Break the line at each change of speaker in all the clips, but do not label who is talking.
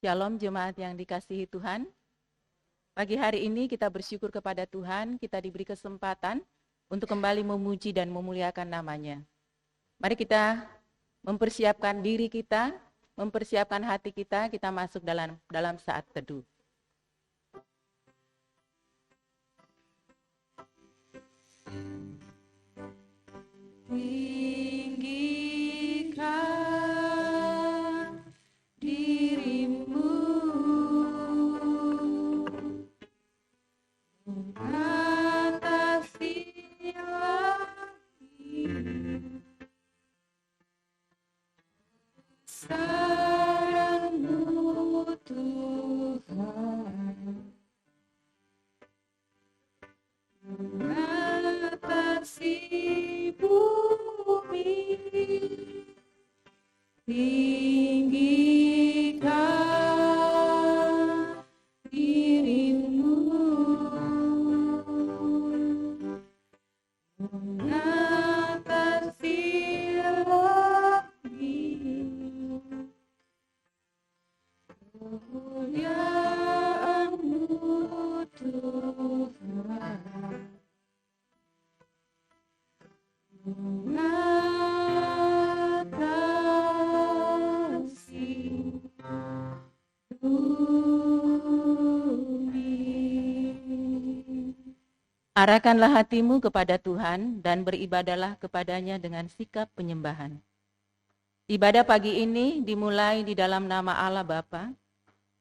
Shalom jemaat yang dikasihi Tuhan. Pagi hari ini kita bersyukur kepada Tuhan, kita diberi kesempatan untuk kembali memuji dan memuliakan nama-Nya. Mari kita mempersiapkan diri kita, mempersiapkan hati kita, kita masuk dalam saat teduh. Tinggikan dirimu mengatasi langit, saranmu Tuhan, mengatasi bumi. Tinggikan dirimu mengatasi langit, kemuliaan-Mu Tuhan, mengatasi bumi. Arahkanlah hatimu kepada Tuhan dan beribadahlah kepadanya dengan sikap penyembahan. Ibadah pagi ini dimulai di dalam nama Allah Bapa,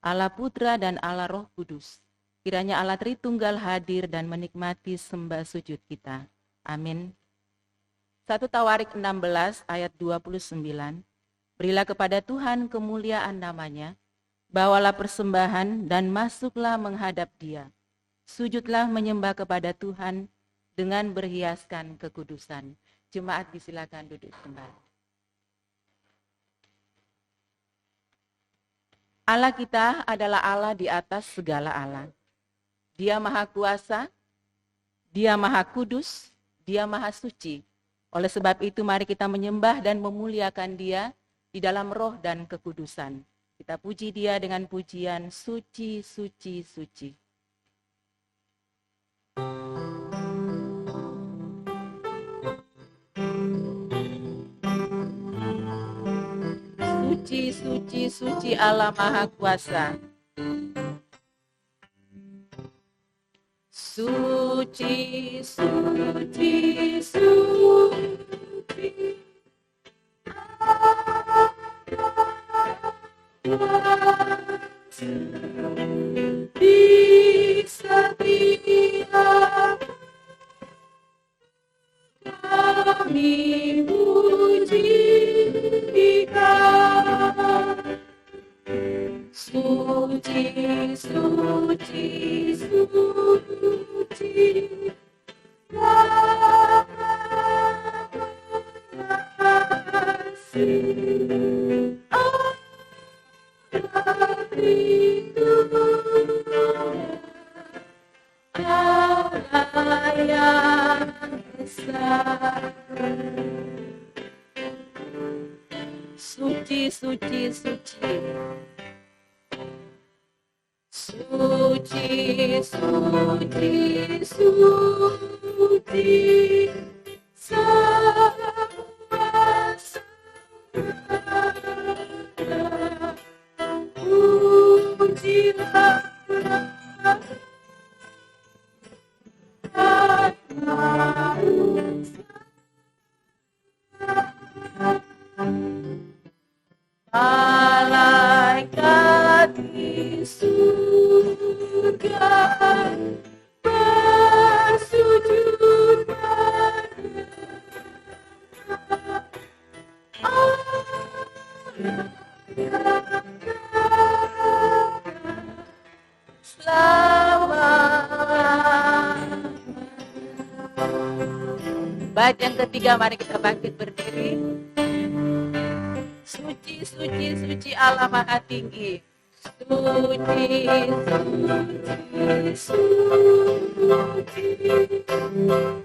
Allah Putra dan Allah Roh Kudus. Kiranya Allah Tritunggal hadir dan menikmati sembah sujud kita. Amin. 1 Tawarik 16 ayat 29. Berilah kepada Tuhan kemuliaan nama-Nya, bawalah persembahan dan masuklah menghadap Dia. Sujudlah menyembah kepada Tuhan dengan berhiaskan kekudusan. Jemaat disilakan duduk kembali. Allah kita adalah Allah di atas segala Allah. Dia Maha Kuasa, Dia Maha Kudus, Dia Maha Suci. Oleh sebab itu mari kita menyembah dan memuliakan Dia di dalam roh dan kekudusan. Kita puji Dia dengan pujian suci, suci, suci. Suci, suci, suci Allah Maha Kuasa. Suci, suci, suci di setiap kami puji Dikau. Suci, suci, suci kasih Allah Tritunggal, Allah yang besar. Suci, suci, suci. Suci, suci, suci. Semua segala pujilah malaikat di surga bersujud pada Allah. Selamat. Bait yang ketiga, mari kita bangkit berdiri. Suci, suci, suci Allah Maha Tinggi. Suci, suci, suci Allah.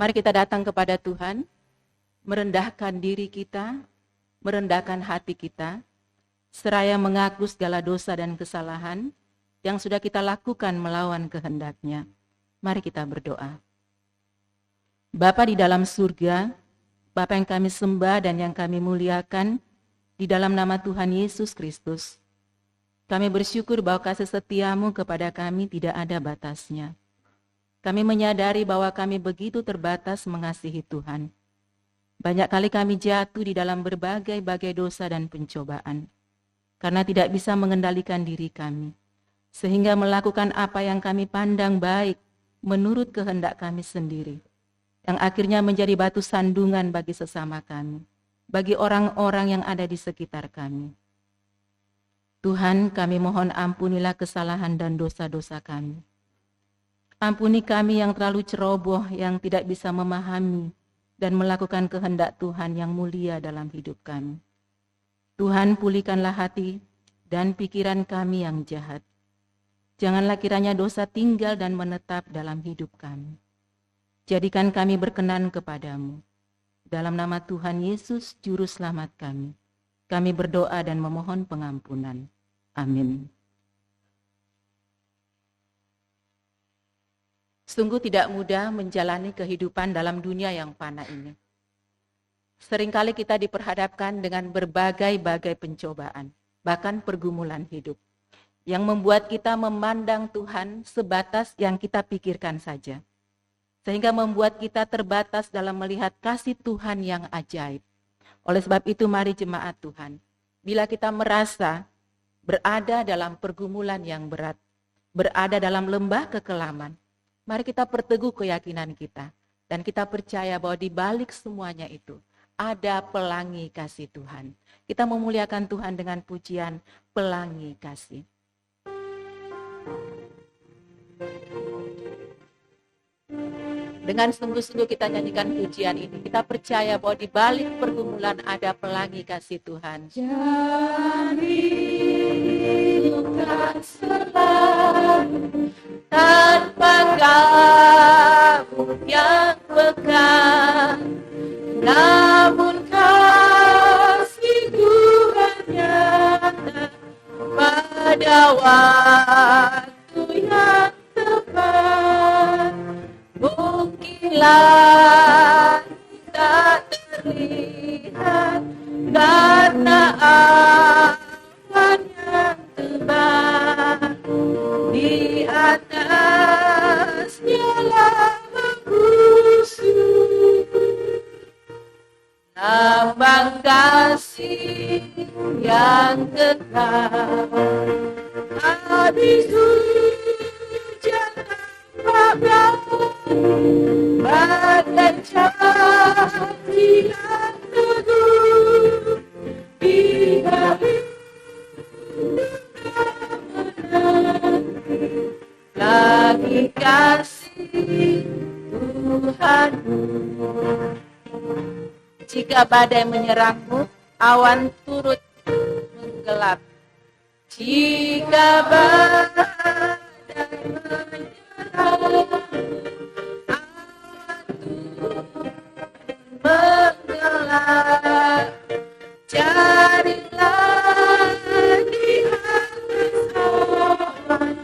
Mari kita datang kepada Tuhan, merendahkan diri kita, merendahkan hati kita, seraya mengaku segala dosa dan kesalahan yang sudah kita lakukan melawan kehendak-Nya. Mari kita berdoa. Bapa di dalam surga, Bapa yang kami sembah dan yang kami muliakan, di dalam nama Tuhan Yesus Kristus, kami bersyukur bahwa kasih setia-Mu kepada kami tidak ada batasnya. Kami menyadari bahwa kami begitu terbatas mengasihi Tuhan. Banyak kali kami jatuh di dalam berbagai-bagai dosa dan pencobaan, karena tidak bisa mengendalikan diri kami, sehingga melakukan apa yang kami pandang baik menurut kehendak kami sendiri, yang akhirnya menjadi batu sandungan bagi sesama kami, bagi orang-orang yang ada di sekitar kami. Tuhan, kami mohon ampunilah kesalahan dan dosa-dosa kami. Ampuni kami yang terlalu ceroboh, yang tidak bisa memahami dan melakukan kehendak Tuhan yang mulia dalam hidup kami. Tuhan, pulihkanlah hati dan pikiran kami yang jahat. Janganlah kiranya dosa tinggal dan menetap dalam hidup kami. Jadikan kami berkenan kepadamu. Dalam nama Tuhan Yesus, Juru Selamat kami berdoa dan memohon pengampunan. Amin. Sungguh tidak mudah menjalani kehidupan dalam dunia yang fana ini. Seringkali kita diperhadapkan dengan berbagai-bagai pencobaan, bahkan pergumulan hidup, yang membuat kita memandang Tuhan sebatas yang kita pikirkan saja. Sehingga membuat kita terbatas dalam melihat kasih Tuhan yang ajaib. Oleh sebab itu mari jemaat Tuhan, bila kita merasa berada dalam pergumulan yang berat, berada dalam lembah kekelaman, mari kita perteguh keyakinan kita. Dan kita percaya bahwa di balik semuanya itu ada pelangi kasih Tuhan. Kita memuliakan Tuhan dengan pujian pelangi kasih. Dengan sungguh-sungguh kita nyanyikan pujian ini. Kita percaya bahwa di balik pergumulan ada pelangi kasih Tuhan. Bukan selalu tanpa kabut yang pekat, namun kasih-Ku hanya pada waktu yang tepat. Mungkinlah tak terlihat karena awan yang tebal, di atasnya lah membusuk lambang kasih yang kekal. Habis hujan tanpa bagai janji yang teguh di hari lagi kasih Tuhanmu. Jika badai menyerangmu, awan turut menggelap. Jika badai menyerangmu, menggelap, carilah di atas awan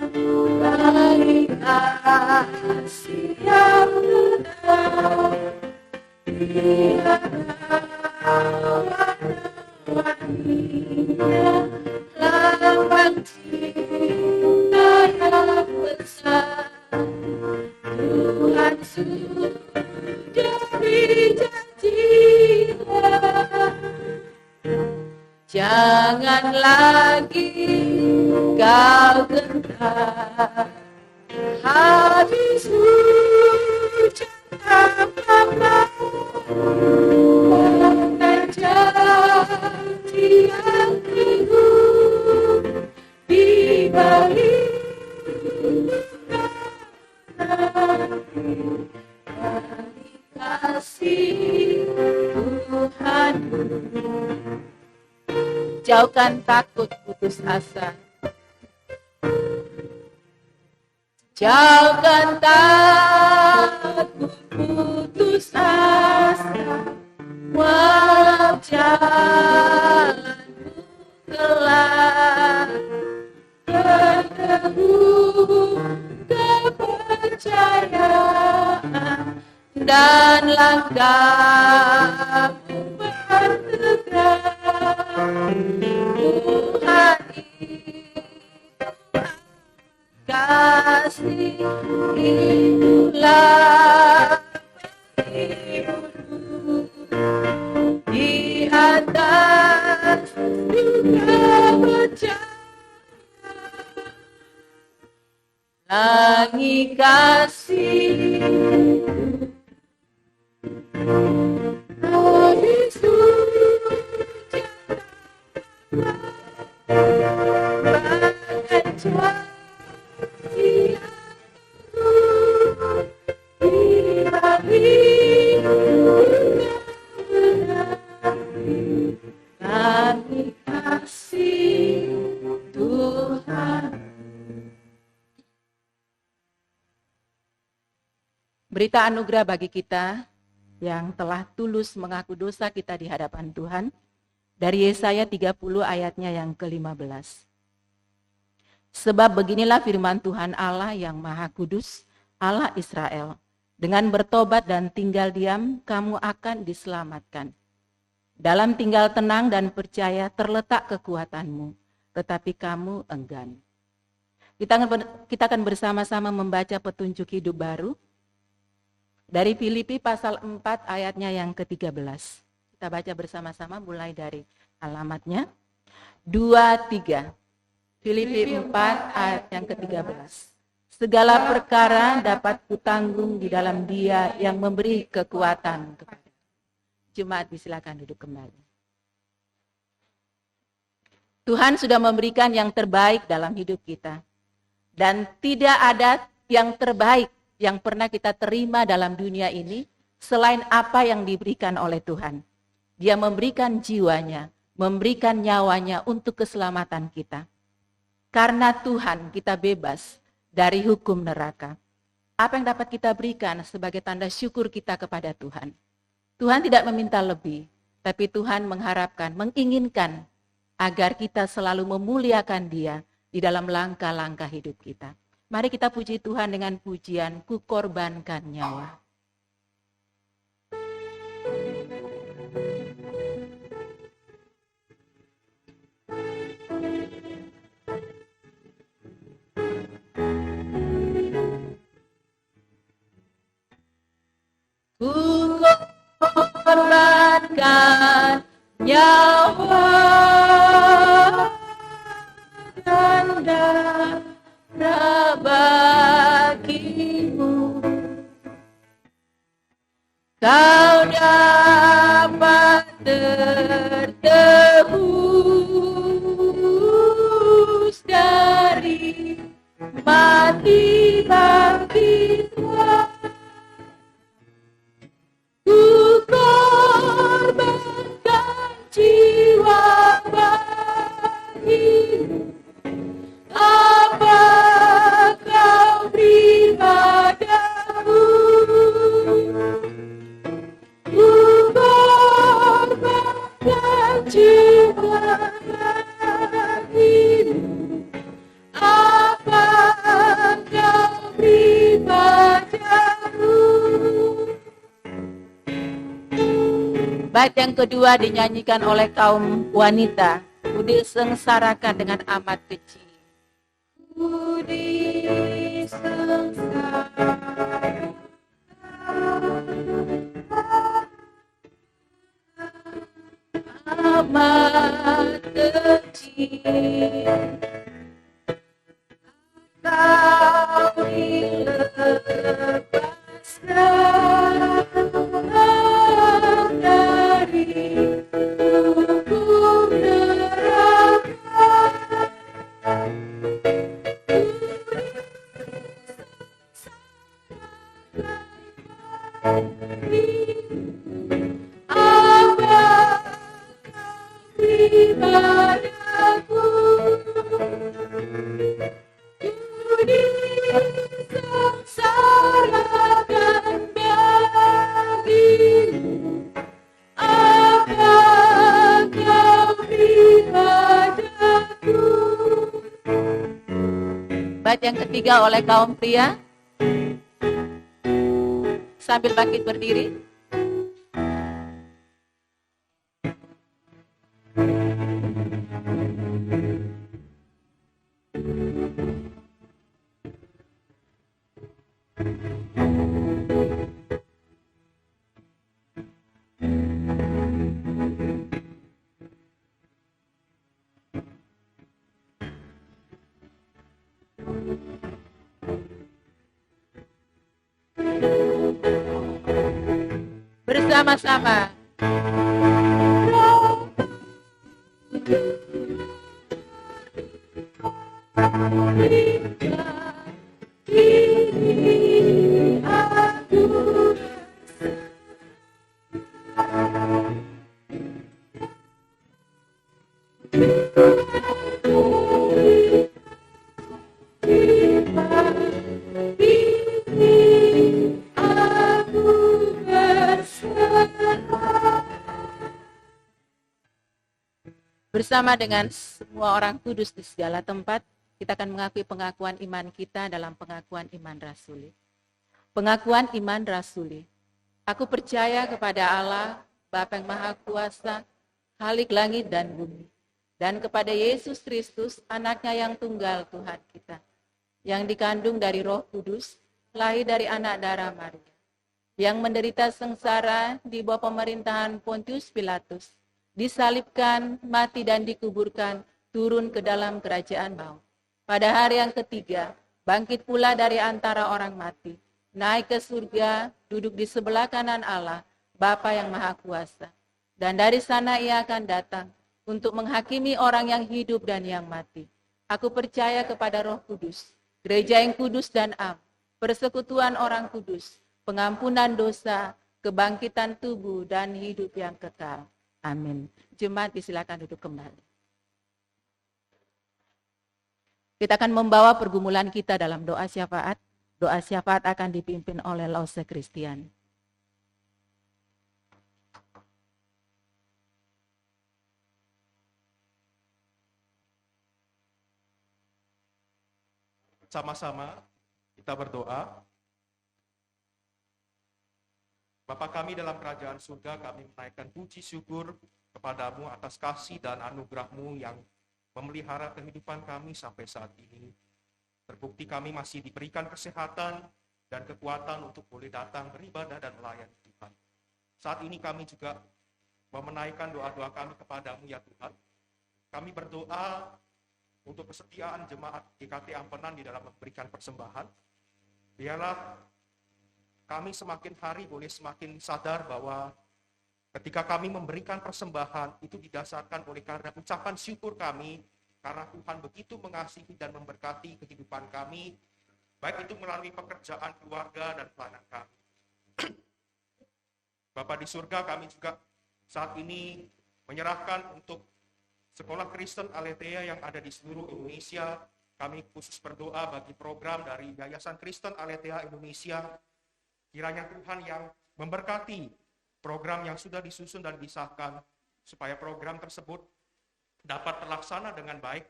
baik kasih yang tetap, di awan-awannya lambang cinta yang besar. Tuhan sudah berjanjilah, jangan lagi kau gentar. Habis hujan kasih Tuhan. Jauhkan takut putus asa. Jauhkan takut putus asa. Walau jalanmu gelap, berteguh kepercayaan dan langkahmu bertegak. Tuhan itu kasih, itulah hidupmu di atas dunia percaya. Langit kasih dari suci bagai cahaya di balik langit kasih Tuhan. Berita anugerah bagi kita yang telah tulus mengaku dosa kita di hadapan Tuhan dari Yesaya 30 ayatnya yang ke-15. Sebab beginilah firman Tuhan Allah yang Maha Kudus, Allah Israel, dengan bertobat dan tinggal diam kamu akan diselamatkan. Dalam tinggal tenang dan percaya terletak kekuatanmu, tetapi kamu enggan. Kita akan bersama-sama membaca petunjuk hidup baru dari Filipi pasal 4 ayatnya yang ke-13. Kita baca bersama-sama mulai dari alamatnya. 2-3. Filipi 4 ayat yang ke-13. Segala perkara dapat kutanggung di dalam Dia yang memberi kekuatan kepada. Jemaat disilakan duduk kembali. Tuhan sudah memberikan yang terbaik dalam hidup kita. Dan tidak ada yang terbaik yang pernah kita terima dalam dunia ini selain apa yang diberikan oleh Tuhan. Dia memberikan jiwanya, memberikan nyawanya untuk keselamatan kita. Karena Tuhan kita bebas dari hukum neraka. Apa yang dapat kita berikan sebagai tanda syukur kita kepada Tuhan? Tuhan tidak meminta lebih, tapi Tuhan mengharapkan, menginginkan agar kita selalu memuliakan Dia di dalam langkah-langkah hidup kita. Mari kita puji Tuhan dengan pujian Ku Korbankan Nyawa. Ku korbankan nyawa dan bagimu, kau dapat tertebus dari mati bagi Tuhan. Ku korbankan jiwa bagimu. Apa kau beri padaku? Ku korbankan jiwa bagimu. Apa kau beri padaku? Bait yang kedua dinyanyikan oleh kaum wanita. Ku disengsarakan dengan amat kecil. Ku disengsarakan amat kecil. Kau dilepaskan dari hukum neraka. Bait yang ketiga oleh kaum pria. Sambil bangkit berdiri. Bersama-sama. Bersama dengan semua orang kudus di segala tempat, kita akan mengakui pengakuan iman kita dalam pengakuan iman rasuli. Pengakuan iman rasuli. Aku percaya kepada Allah, Bapa yang Maha Kuasa, Khalik langit dan bumi, dan kepada Yesus Kristus, anaknya yang tunggal Tuhan kita, yang dikandung dari Roh Kudus, lahir dari anak darah Maria, yang menderita sengsara di bawah pemerintahan Pontius Pilatus, disalibkan, mati dan dikuburkan, turun ke dalam kerajaan maut. Pada hari yang ketiga, bangkit pula dari antara orang mati, naik ke surga, duduk di sebelah kanan Allah, Bapa yang Maha Kuasa. Dan dari sana ia akan datang untuk menghakimi orang yang hidup dan yang mati. Aku percaya kepada Roh Kudus, gereja yang kudus dan am, persekutuan orang kudus, pengampunan dosa, kebangkitan tubuh dan hidup yang kekal. Amin. Jemaat disilakan duduk kembali. Kita akan membawa pergumulan kita dalam doa syafaat. Doa syafaat akan dipimpin oleh Lause Kristiani.
Sama-sama kita berdoa. Bapa kami dalam kerajaan surga, kami menaikkan puji syukur kepadamu atas kasih dan anugerah-Mu yang memelihara kehidupan kami sampai saat ini. Terbukti kami masih diberikan kesehatan dan kekuatan untuk boleh datang beribadah dan melayani Tuhan. Saat ini kami juga memenaikkan doa-doa kami kepadamu ya Tuhan. Kami berdoa untuk kesetiaan jemaat GKT Ampenan di dalam memberikan persembahan. Biarlah kami semakin hari boleh semakin sadar bahwa ketika kami memberikan persembahan itu didasarkan oleh karena ucapan syukur kami karena Tuhan begitu mengasihi dan memberkati kehidupan kami, baik itu melalui pekerjaan keluarga dan pelayanan kami. Bapa di surga, kami juga saat ini menyerahkan untuk Sekolah Kristen Aletheia yang ada di seluruh Indonesia. Kami khusus berdoa bagi program dari Yayasan Kristen Aletheia Indonesia. Kiranya Tuhan yang memberkati program yang sudah disusun dan disahkan, supaya program tersebut dapat terlaksana dengan baik,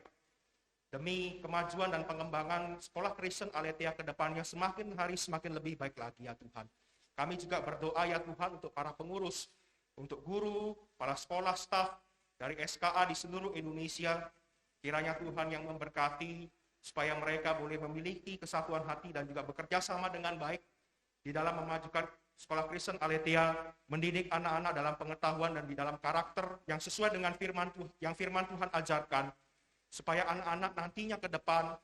demi kemajuan dan pengembangan Sekolah Kristen Aletheia ke depannya semakin hari semakin lebih baik lagi ya Tuhan. Kami juga berdoa ya Tuhan untuk para pengurus, untuk guru, para sekolah, staf dari SKA di seluruh Indonesia. Kiranya Tuhan yang memberkati, supaya mereka boleh memiliki kesatuan hati dan juga bekerja sama dengan baik di dalam memajukan Sekolah Kristen Aletheia, mendidik anak-anak dalam pengetahuan dan di dalam karakter yang sesuai dengan firman Tuhan ajarkan, supaya anak-anak nantinya ke depan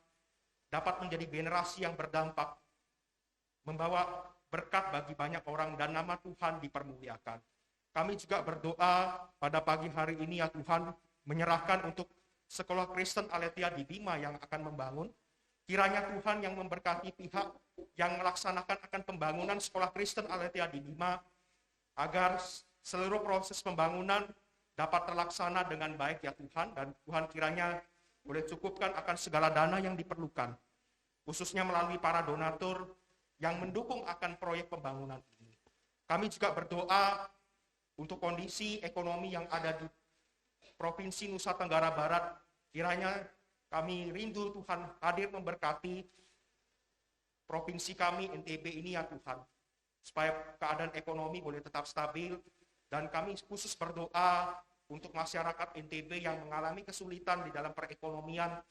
dapat menjadi generasi yang berdampak, membawa berkat bagi banyak orang dan nama Tuhan dipermuliakan. Kami juga berdoa pada pagi hari ini ya Tuhan, menyerahkan untuk Sekolah Kristen Aletheia di Bima yang akan membangun. Kiranya Tuhan yang memberkati pihak yang melaksanakan akan pembangunan sekolah Kristen Aletheia di Lima, agar seluruh proses pembangunan dapat terlaksana dengan baik ya Tuhan, dan Tuhan kiranya boleh cukupkan akan segala dana yang diperlukan, khususnya melalui para donatur yang mendukung akan proyek pembangunan ini. Kami juga berdoa untuk kondisi ekonomi yang ada di Provinsi Nusa Tenggara Barat. Kiranya kami rindu Tuhan hadir memberkati provinsi kami NTB ini ya Tuhan, supaya keadaan ekonomi boleh tetap stabil. Dan kami khusus berdoa untuk masyarakat NTB yang mengalami kesulitan di dalam perekonomian.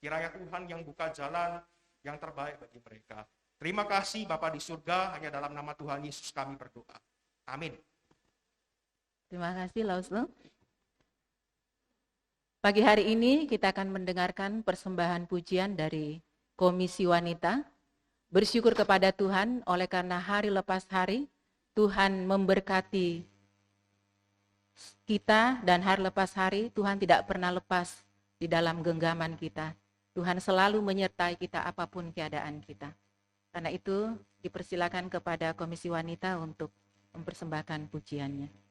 Kiranya Tuhan yang buka jalan yang terbaik bagi mereka. Terima kasih Bapa di surga, hanya dalam nama Tuhan Yesus kami berdoa. Amin.
Terima kasih Lauslo. Pagi hari ini kita akan mendengarkan persembahan pujian dari Komisi Wanita. Bersyukur kepada Tuhan oleh karena hari lepas hari Tuhan memberkati kita, dan hari lepas hari Tuhan tidak pernah lepas di dalam genggaman kita. Tuhan selalu menyertai kita apapun keadaan kita. Karena itu dipersilakan kepada Komisi Wanita untuk mempersembahkan pujiannya.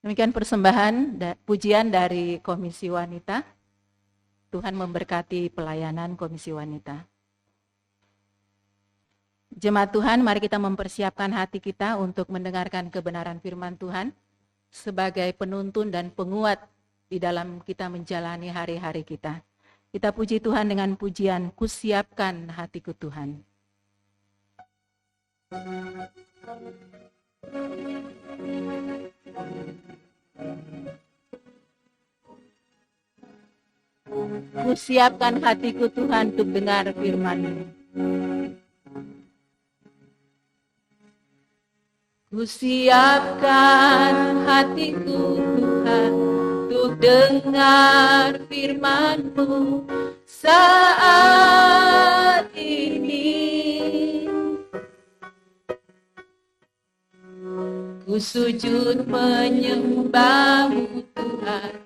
Demikian persembahan pujian dari Komisi Wanita. Tuhan memberkati pelayanan Komisi Wanita. Jemaat Tuhan, mari kita mempersiapkan hati kita untuk mendengarkan kebenaran firman Tuhan sebagai penuntun dan penguat di dalam kita menjalani hari-hari kita. Kita puji Tuhan dengan pujian, "Kusiapkan hatiku Tuhan." Kusiapkan hatiku Tuhan untuk dengar firman-Mu. Kusiapkan hatiku Tuhan untuk dengar firman-Mu saat ini. Ku sujud menyembah-Mu Tuhan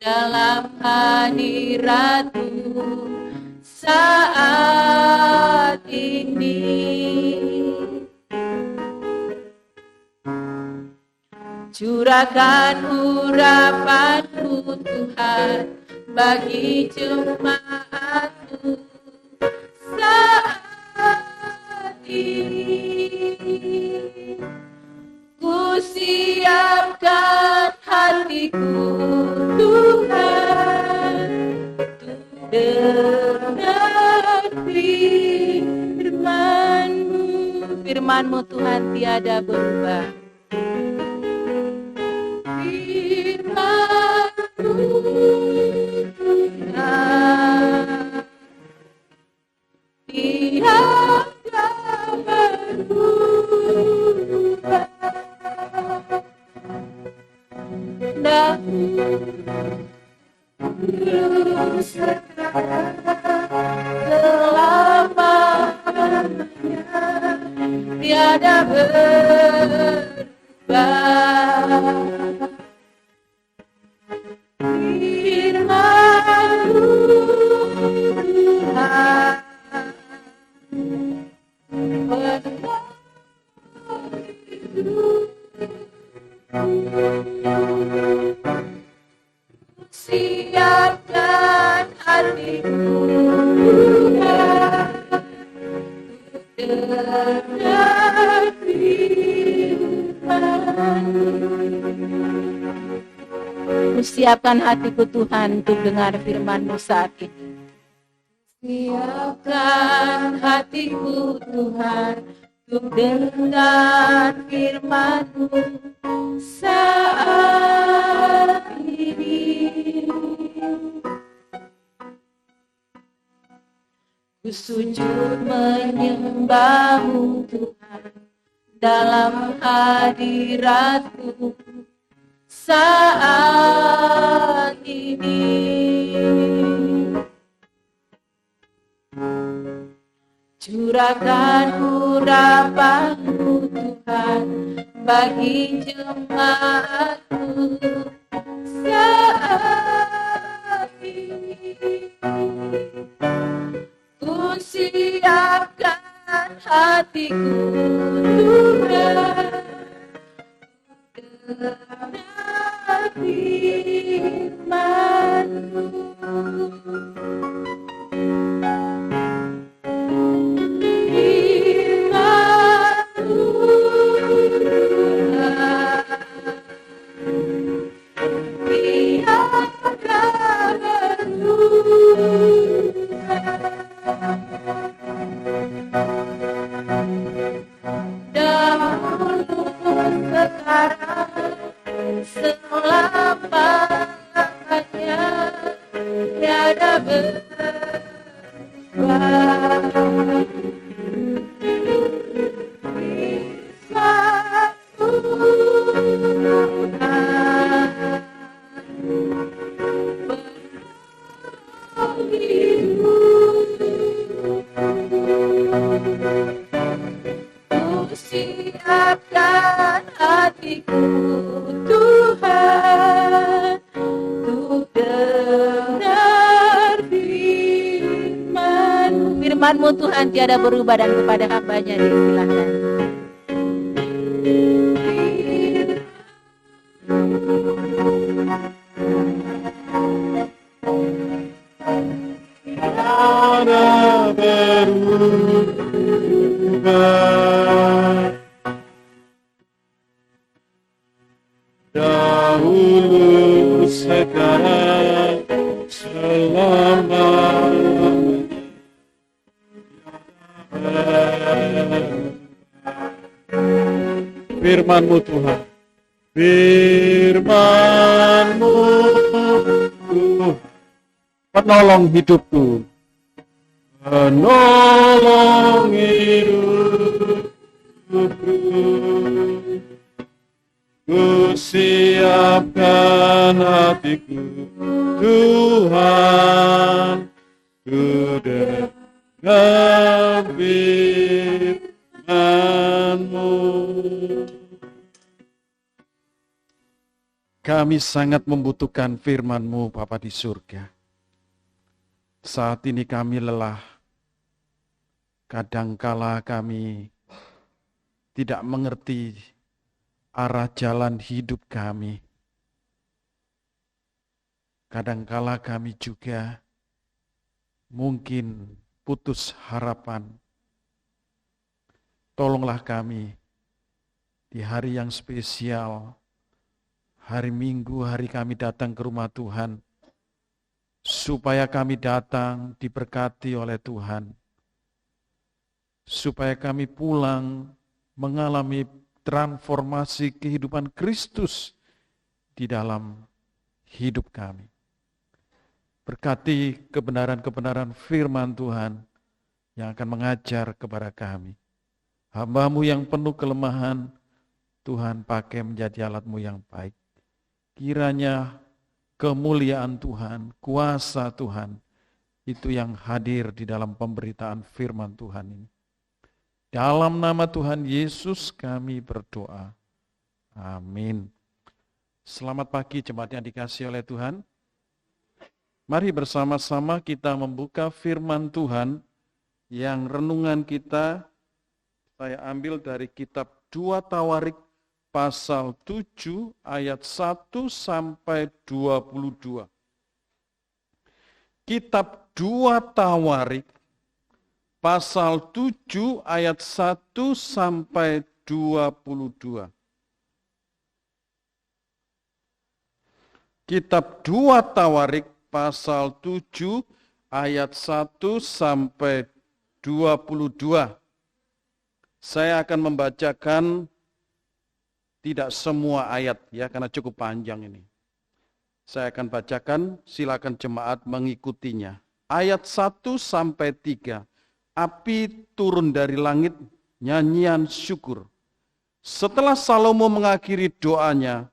dalam hadirat-Mu saat ini. Curahkan urapan-Mu Tuhan bagi jemaat-Mu saat ini. Ku siapkan hatiku Tuhan untuk dengar firman-Mu. Firman-Mu Tuhan tiada berubah. Tiada berubah. Firman-Mu Tuhan siapkan hatiku Tuhan dengar firman-Mu. Siapkan hatiku Tuhan untuk dengar firman-Mu saat ini. Siapkan hatiku Tuhan untuk dengar firman-Mu saat ini. Ku sujud menyembah-Mu Tuhan dalam hadirat-Mu saat ini. Curahkan urapan-Mu Tuhan bagi jemaat-Mu saat ini. Ku siapkan hatiku Tuhan dengar firman-Mu. Siapkan hatiku Tuhan untuk dengar firman-Mu. Firman-Mu Tuhan tiada berubah dan kepada hamba-Nya disilahkan.
Tuhan, dahulu sekarang selama-lamanya. Firman-Mu Tuhan, Firman-Mu Tuhan, penolong hidupku, penolong hidupku. Ku siapkan hatiku, Tuhan, ku dengar firman-Mu. Kami sangat membutuhkan firman-Mu, Bapa di surga. Saat ini kami lelah. Kadangkala kami tidak mengerti arah jalan hidup kami. Kadangkala kami juga mungkin putus harapan. Tolonglah kami di hari yang spesial, hari Minggu, hari kami datang ke rumah Tuhan, supaya kami datang diberkati oleh Tuhan, supaya kami pulang mengalami transformasi kehidupan Kristus di dalam hidup kami. Berkati kebenaran-kebenaran firman Tuhan yang akan mengajar kepada kami. Hamba-Mu yang penuh kelemahan, Tuhan pakai menjadi alat-Mu yang baik. Kiranya kemuliaan Tuhan, kuasa Tuhan, itu yang hadir di dalam pemberitaan firman Tuhan ini. Dalam nama Tuhan Yesus kami berdoa. Amin. Selamat pagi jemaat yang dikasihi oleh Tuhan. Mari bersama-sama kita membuka firman Tuhan yang renungan kita saya ambil dari kitab 2 Tawarik pasal 7 ayat 1 sampai 22. Kitab 2 Tawarik pasal 7 ayat 1 sampai 22. Kitab 2 Tawarik pasal 7 ayat 1 sampai 22. Saya akan membacakan tidak semua ayat ya karena cukup panjang ini. Saya akan bacakan, silakan jemaat mengikutinya. Ayat 1 sampai 3. Api turun dari langit, nyanyian syukur. Setelah Salomo mengakhiri doanya,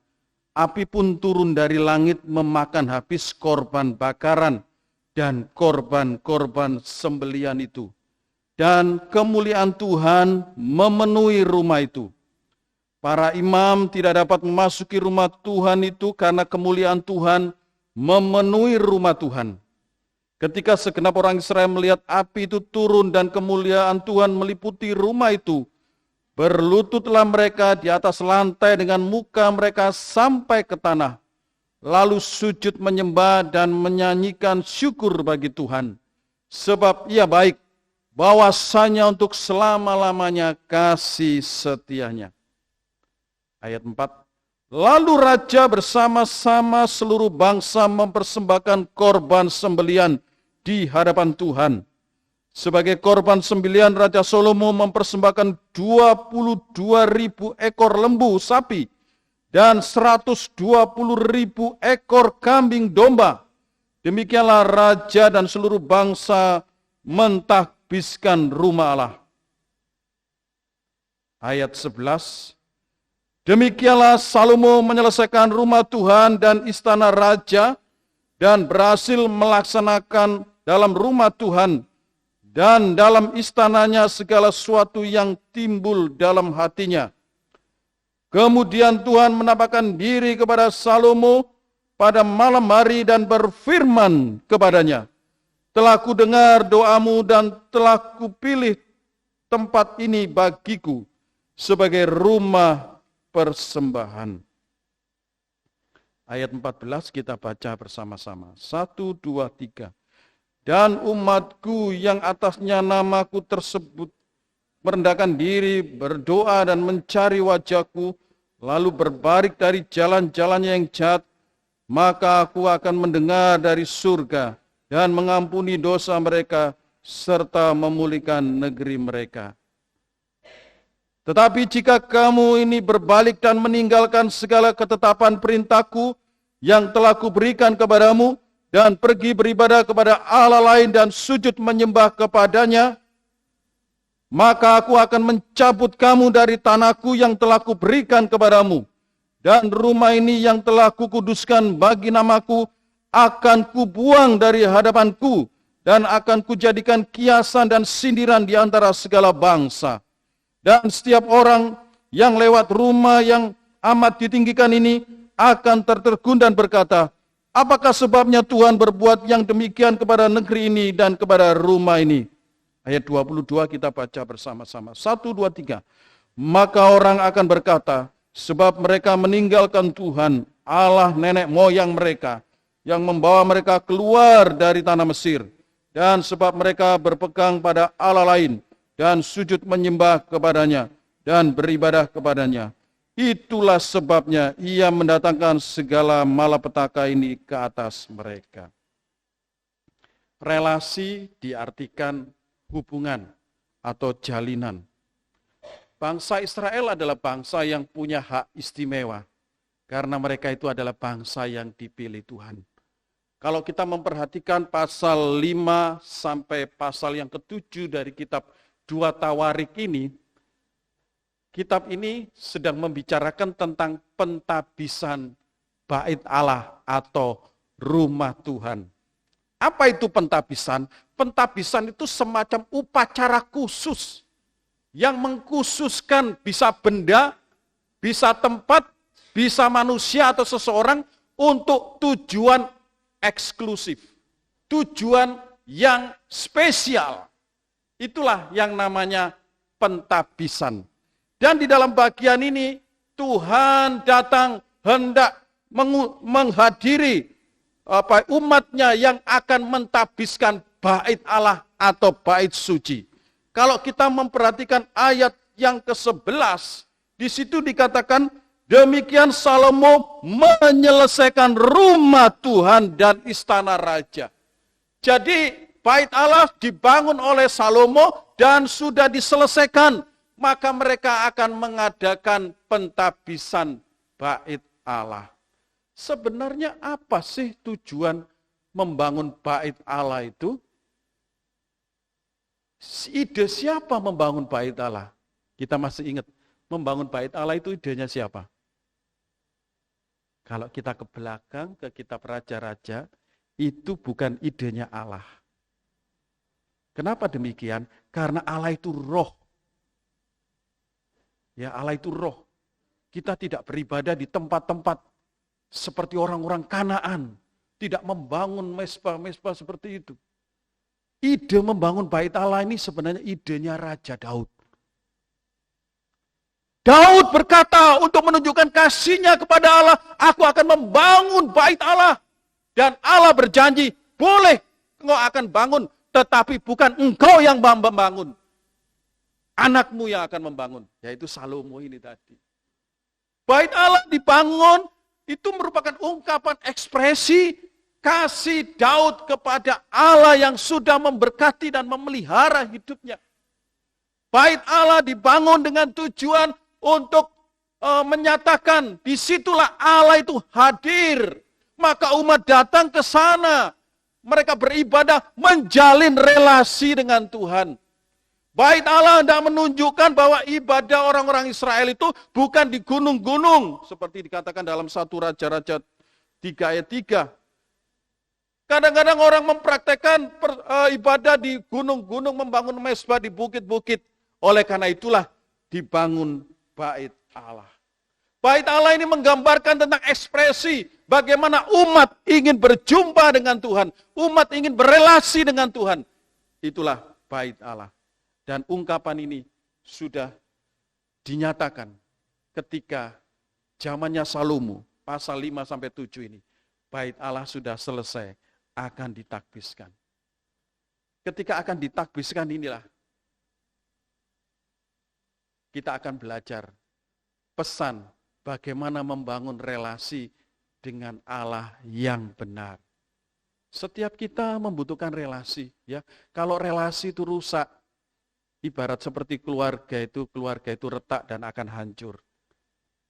api pun turun dari langit memakan habis korban bakaran dan korban-korban sembelian itu. Dan kemuliaan Tuhan memenuhi rumah itu. Para imam tidak dapat memasuki rumah Tuhan itu karena kemuliaan Tuhan memenuhi rumah Tuhan. Ketika segenap orang Israel melihat api itu turun dan kemuliaan Tuhan meliputi rumah itu, berlututlah mereka di atas lantai dengan muka mereka sampai ke tanah, lalu sujud menyembah dan menyanyikan syukur bagi Tuhan, sebab Ia baik, bahwasanya untuk selama-lamanya kasih setianya. Ayat 4. Lalu raja bersama-sama seluruh bangsa mempersembahkan korban sembelian di hadapan Tuhan. Sebagai korban sembelian, Raja Salomo mempersembahkan 22.000 ekor lembu sapi dan 120.000 ekor kambing domba. Demikianlah raja dan seluruh bangsa mentahbiskan rumah Allah. Ayat 11. Demikianlah Salomo menyelesaikan rumah Tuhan dan istana raja dan berhasil melaksanakan dalam rumah Tuhan dan dalam istananya segala sesuatu yang timbul dalam hatinya. Kemudian Tuhan menampakkan diri kepada Salomo pada malam hari dan berfirman kepadanya, telah kudengar doamu dan telah kupilih tempat ini bagiku sebagai rumah persembahan. Ayat 14 kita baca bersama-sama. 1, 2, 3. dan umatku yang atasnya namaku tersebut merendahkan diri, berdoa dan mencari wajahku, lalu berbalik dari jalan-jalannya yang jahat, maka aku akan mendengar dari surga dan mengampuni dosa mereka, serta memulihkan negeri mereka. Tetapi jika kamu ini berbalik dan meninggalkan segala ketetapan perintahku yang telah kuberikan kepadamu, dan pergi beribadah kepada Allah lain dan sujud menyembah kepadanya, maka aku akan mencabut kamu dari tanahku yang telah kuberikan kepadamu, dan rumah ini yang telah kukuduskan bagi namaku akan kubuang dari hadapanku, dan akan kujadikan kiasan dan sindiran di antara segala bangsa. Dan setiap orang yang lewat rumah yang amat ditinggikan ini akan tertegun dan berkata, apakah sebabnya Tuhan berbuat yang demikian kepada negeri ini dan kepada rumah ini? Ayat 22 kita baca bersama-sama. 1, 2, 3. Maka orang akan berkata, sebab mereka meninggalkan Tuhan, Allah nenek moyang mereka, yang membawa mereka keluar dari tanah Mesir. Dan sebab mereka berpegang pada Allah lain, dan sujud menyembah kepadanya, dan beribadah kepadanya. Itulah sebabnya ia mendatangkan segala malapetaka ini ke atas mereka. Relasi diartikan hubungan atau jalinan. Bangsa Israel adalah bangsa yang punya hak istimewa, karena mereka itu adalah bangsa yang dipilih Tuhan. Kalau kita memperhatikan pasal 5 sampai pasal yang ke-7 dari kitab 2 Tawarik ini, kitab ini sedang membicarakan tentang pentabisan bait Allah atau rumah Tuhan. Apa itu pentabisan? Pentabisan itu semacam upacara khusus yang mengkhususkan bisa benda, bisa tempat, bisa manusia atau seseorang untuk tujuan eksklusif, tujuan yang spesial. Itulah yang namanya pentabisan. Dan di dalam bagian ini Tuhan datang hendak menghadiri umatnya yang akan mentabiskan bait Allah atau bait suci. Kalau kita memperhatikan ayat yang ke-11, di situ dikatakan demikian Salomo menyelesaikan rumah Tuhan dan istana raja. Jadi bait Allah dibangun oleh Salomo dan sudah diselesaikan. Maka mereka akan mengadakan pentabisan bait Allah. Sebenarnya apa sih tujuan membangun bait Allah itu? Ide siapa membangun bait Allah? Kita masih ingat, membangun bait Allah itu idenya siapa? Kalau kita ke belakang, ke kitab Raja-Raja, itu bukan idenya Allah. Kenapa demikian? Karena Allah itu roh. Ya, Allah itu roh. Kita tidak beribadah di tempat-tempat seperti orang-orang Kanaan. Tidak membangun mesbah-mesbah seperti itu. Ide membangun bait Allah ini sebenarnya idenya Raja Daud. Daud berkata untuk menunjukkan kasihnya kepada Allah, aku akan membangun bait Allah. Dan Allah berjanji, boleh engkau akan bangun, tetapi bukan engkau yang membangun. Anakmu yang akan membangun, yaitu Salomo ini tadi. Bait Allah dibangun, itu merupakan ungkapan ekspresi kasih Daud kepada Allah yang sudah memberkati dan memelihara hidupnya. Bait Allah dibangun dengan tujuan untuk menyatakan disitulah Allah itu hadir. Maka umat datang ke sana. Mereka beribadah, menjalin relasi dengan Tuhan. Bait Allah hendak menunjukkan bahwa ibadah orang-orang Israel itu bukan di gunung-gunung. Seperti dikatakan dalam 1 Raja-Raja 3 ayat 3. Kadang-kadang orang mempraktekkan ibadah di gunung-gunung, membangun mesbah di bukit-bukit. Oleh karena itulah dibangun bait Allah. Bait Allah ini menggambarkan tentang ekspresi bagaimana umat ingin berjumpa dengan Tuhan. Umat ingin berelasi dengan Tuhan. Itulah bait Allah. Dan ungkapan ini sudah dinyatakan ketika zamannya Salomo, pasal 5-7 ini. Bait Allah sudah selesai, akan ditakbiskan. ketika akan ditakbiskan inilah, kita akan belajar pesan bagaimana membangun relasi dengan Allah yang benar. Setiap kita membutuhkan relasi, ya. Kalau relasi itu rusak, ibarat seperti keluarga itu retak dan akan hancur.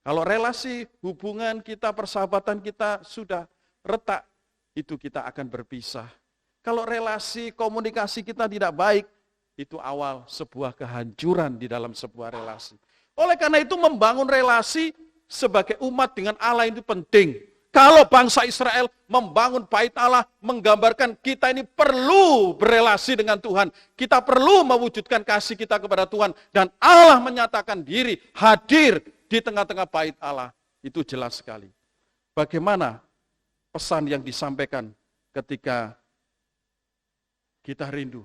Kalau relasi hubungan kita, persahabatan kita sudah retak, itu kita akan berpisah. Kalau relasi komunikasi kita tidak baik, itu awal sebuah kehancuran di dalam sebuah relasi. Oleh karena itu membangun relasi sebagai umat dengan Allah itu penting. Kalau bangsa Israel membangun bait Allah, menggambarkan kita ini perlu berelasi dengan Tuhan. Kita perlu mewujudkan kasih kita kepada Tuhan. Dan Allah menyatakan diri hadir di tengah-tengah bait Allah. Itu jelas sekali. Bagaimana pesan yang disampaikan ketika kita rindu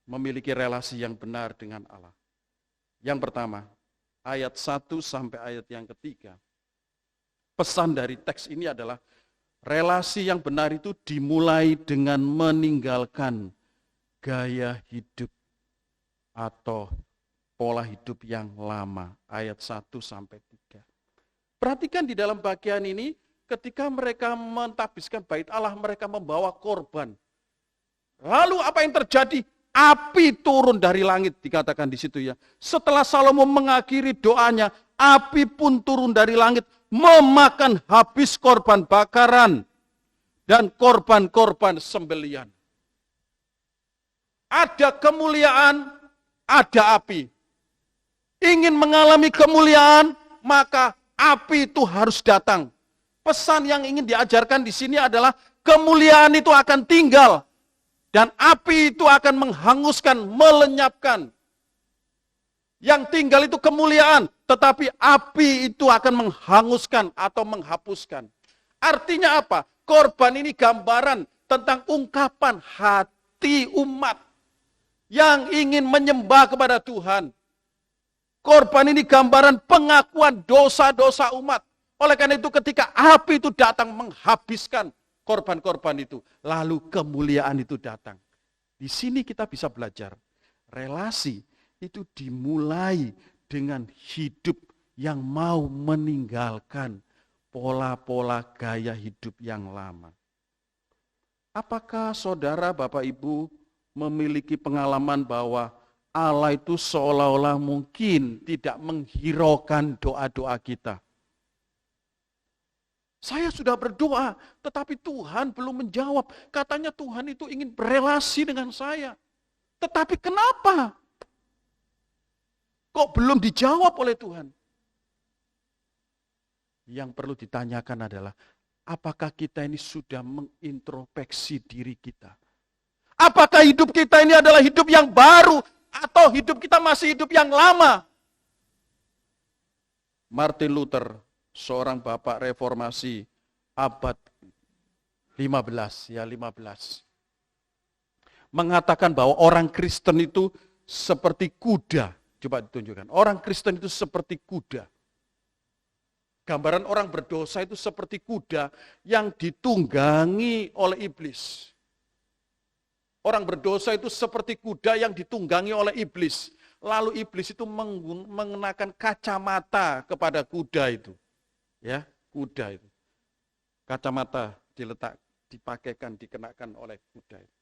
memiliki relasi yang benar dengan Allah. Yang pertama, ayat 1 sampai ayat yang ketiga. Pesan dari teks ini adalah relasi yang benar itu dimulai dengan meninggalkan gaya hidup atau pola hidup yang lama. Ayat 1 sampai 3. Perhatikan di dalam bagian ini, ketika mereka mentakbiskan bait Allah, mereka membawa korban. Lalu apa yang terjadi? Api turun dari langit, dikatakan di situ ya. Setelah Salomo mengakhiri doanya, api pun turun dari langit, memakan habis korban bakaran dan korban-korban sembelian. Ada kemuliaan, ada api. Ingin mengalami kemuliaan, maka api itu harus datang. Pesan yang ingin diajarkan di sini adalah kemuliaan itu akan tinggal. Dan api itu akan menghanguskan, melenyapkan. Yang tinggal itu kemuliaan, tetapi api itu akan menghanguskan atau menghapuskan. Artinya apa? Korban ini gambaran tentang ungkapan hati umat yang ingin menyembah kepada Tuhan. Korban ini gambaran pengakuan dosa-dosa umat. Oleh karena itu ketika api itu datang menghabiskan korban-korban itu, lalu kemuliaan itu datang. Di sini kita bisa belajar, relasi itu dimulai dengan hidup yang mau meninggalkan pola-pola gaya hidup yang lama. Apakah saudara, Bapak, Ibu memiliki pengalaman bahwa Allah itu seolah-olah mungkin tidak menghiraukan doa-doa kita? Saya sudah berdoa, tetapi Tuhan belum menjawab. Katanya Tuhan itu ingin berelasi dengan saya. Tetapi kenapa? Kok belum dijawab oleh Tuhan? Yang perlu ditanyakan adalah, apakah kita ini sudah mengintrospeksi diri kita? Apakah hidup kita ini adalah hidup yang baru, atau hidup kita masih hidup yang lama? Martin Luther, seorang bapak reformasi abad 15, mengatakan bahwa orang Kristen itu seperti kuda. Coba ditunjukkan. Orang Kristen itu seperti kuda. Gambaran orang berdosa itu seperti kuda yang ditunggangi oleh iblis. Orang berdosa itu seperti kuda yang ditunggangi oleh iblis. Lalu iblis itu mengenakan kacamata kepada kuda itu. Ya, kuda itu. Kacamata dikenakan oleh kuda itu.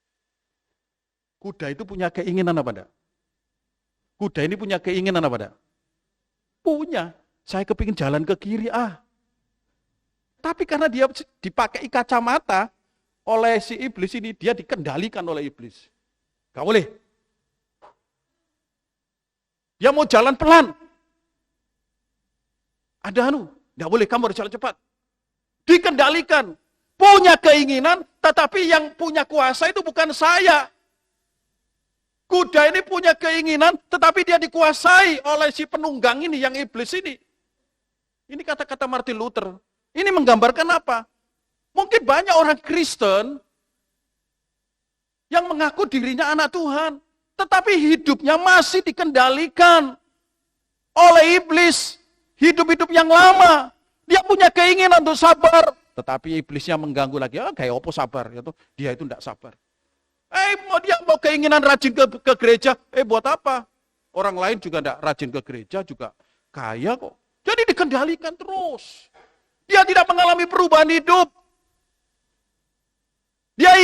Kuda itu punya keinginan apa enggak? Kuda ini punya keinginan apa enggak? Punya. Saya kepingin jalan ke kiri Tapi karena dia dipakai kacamata oleh si iblis ini, dia dikendalikan oleh iblis. Gak boleh. Dia mau jalan pelan. Ada nggak boleh, kamu harus jalan cepat. Dikendalikan. Punya keinginan, tetapi yang punya kuasa itu bukan saya. Kuda ini punya keinginan, tetapi dia dikuasai oleh si penunggang ini, yang iblis ini. Ini kata-kata Martin Luther. Ini menggambarkan apa? Mungkin banyak orang Kristen yang mengaku dirinya anak Tuhan, tetapi hidupnya masih dikendalikan oleh iblis. Hidup-hidup yang lama. Dia punya keinginan untuk sabar. Tetapi iblisnya mengganggu lagi. Kayak apa sabar? Dia itu tidak sabar. Dia mau keinginan rajin ke gereja, buat apa? Orang lain juga enggak rajin ke gereja, juga kaya kok. Jadi dikendalikan terus. Dia tidak mengalami perubahan hidup. Dia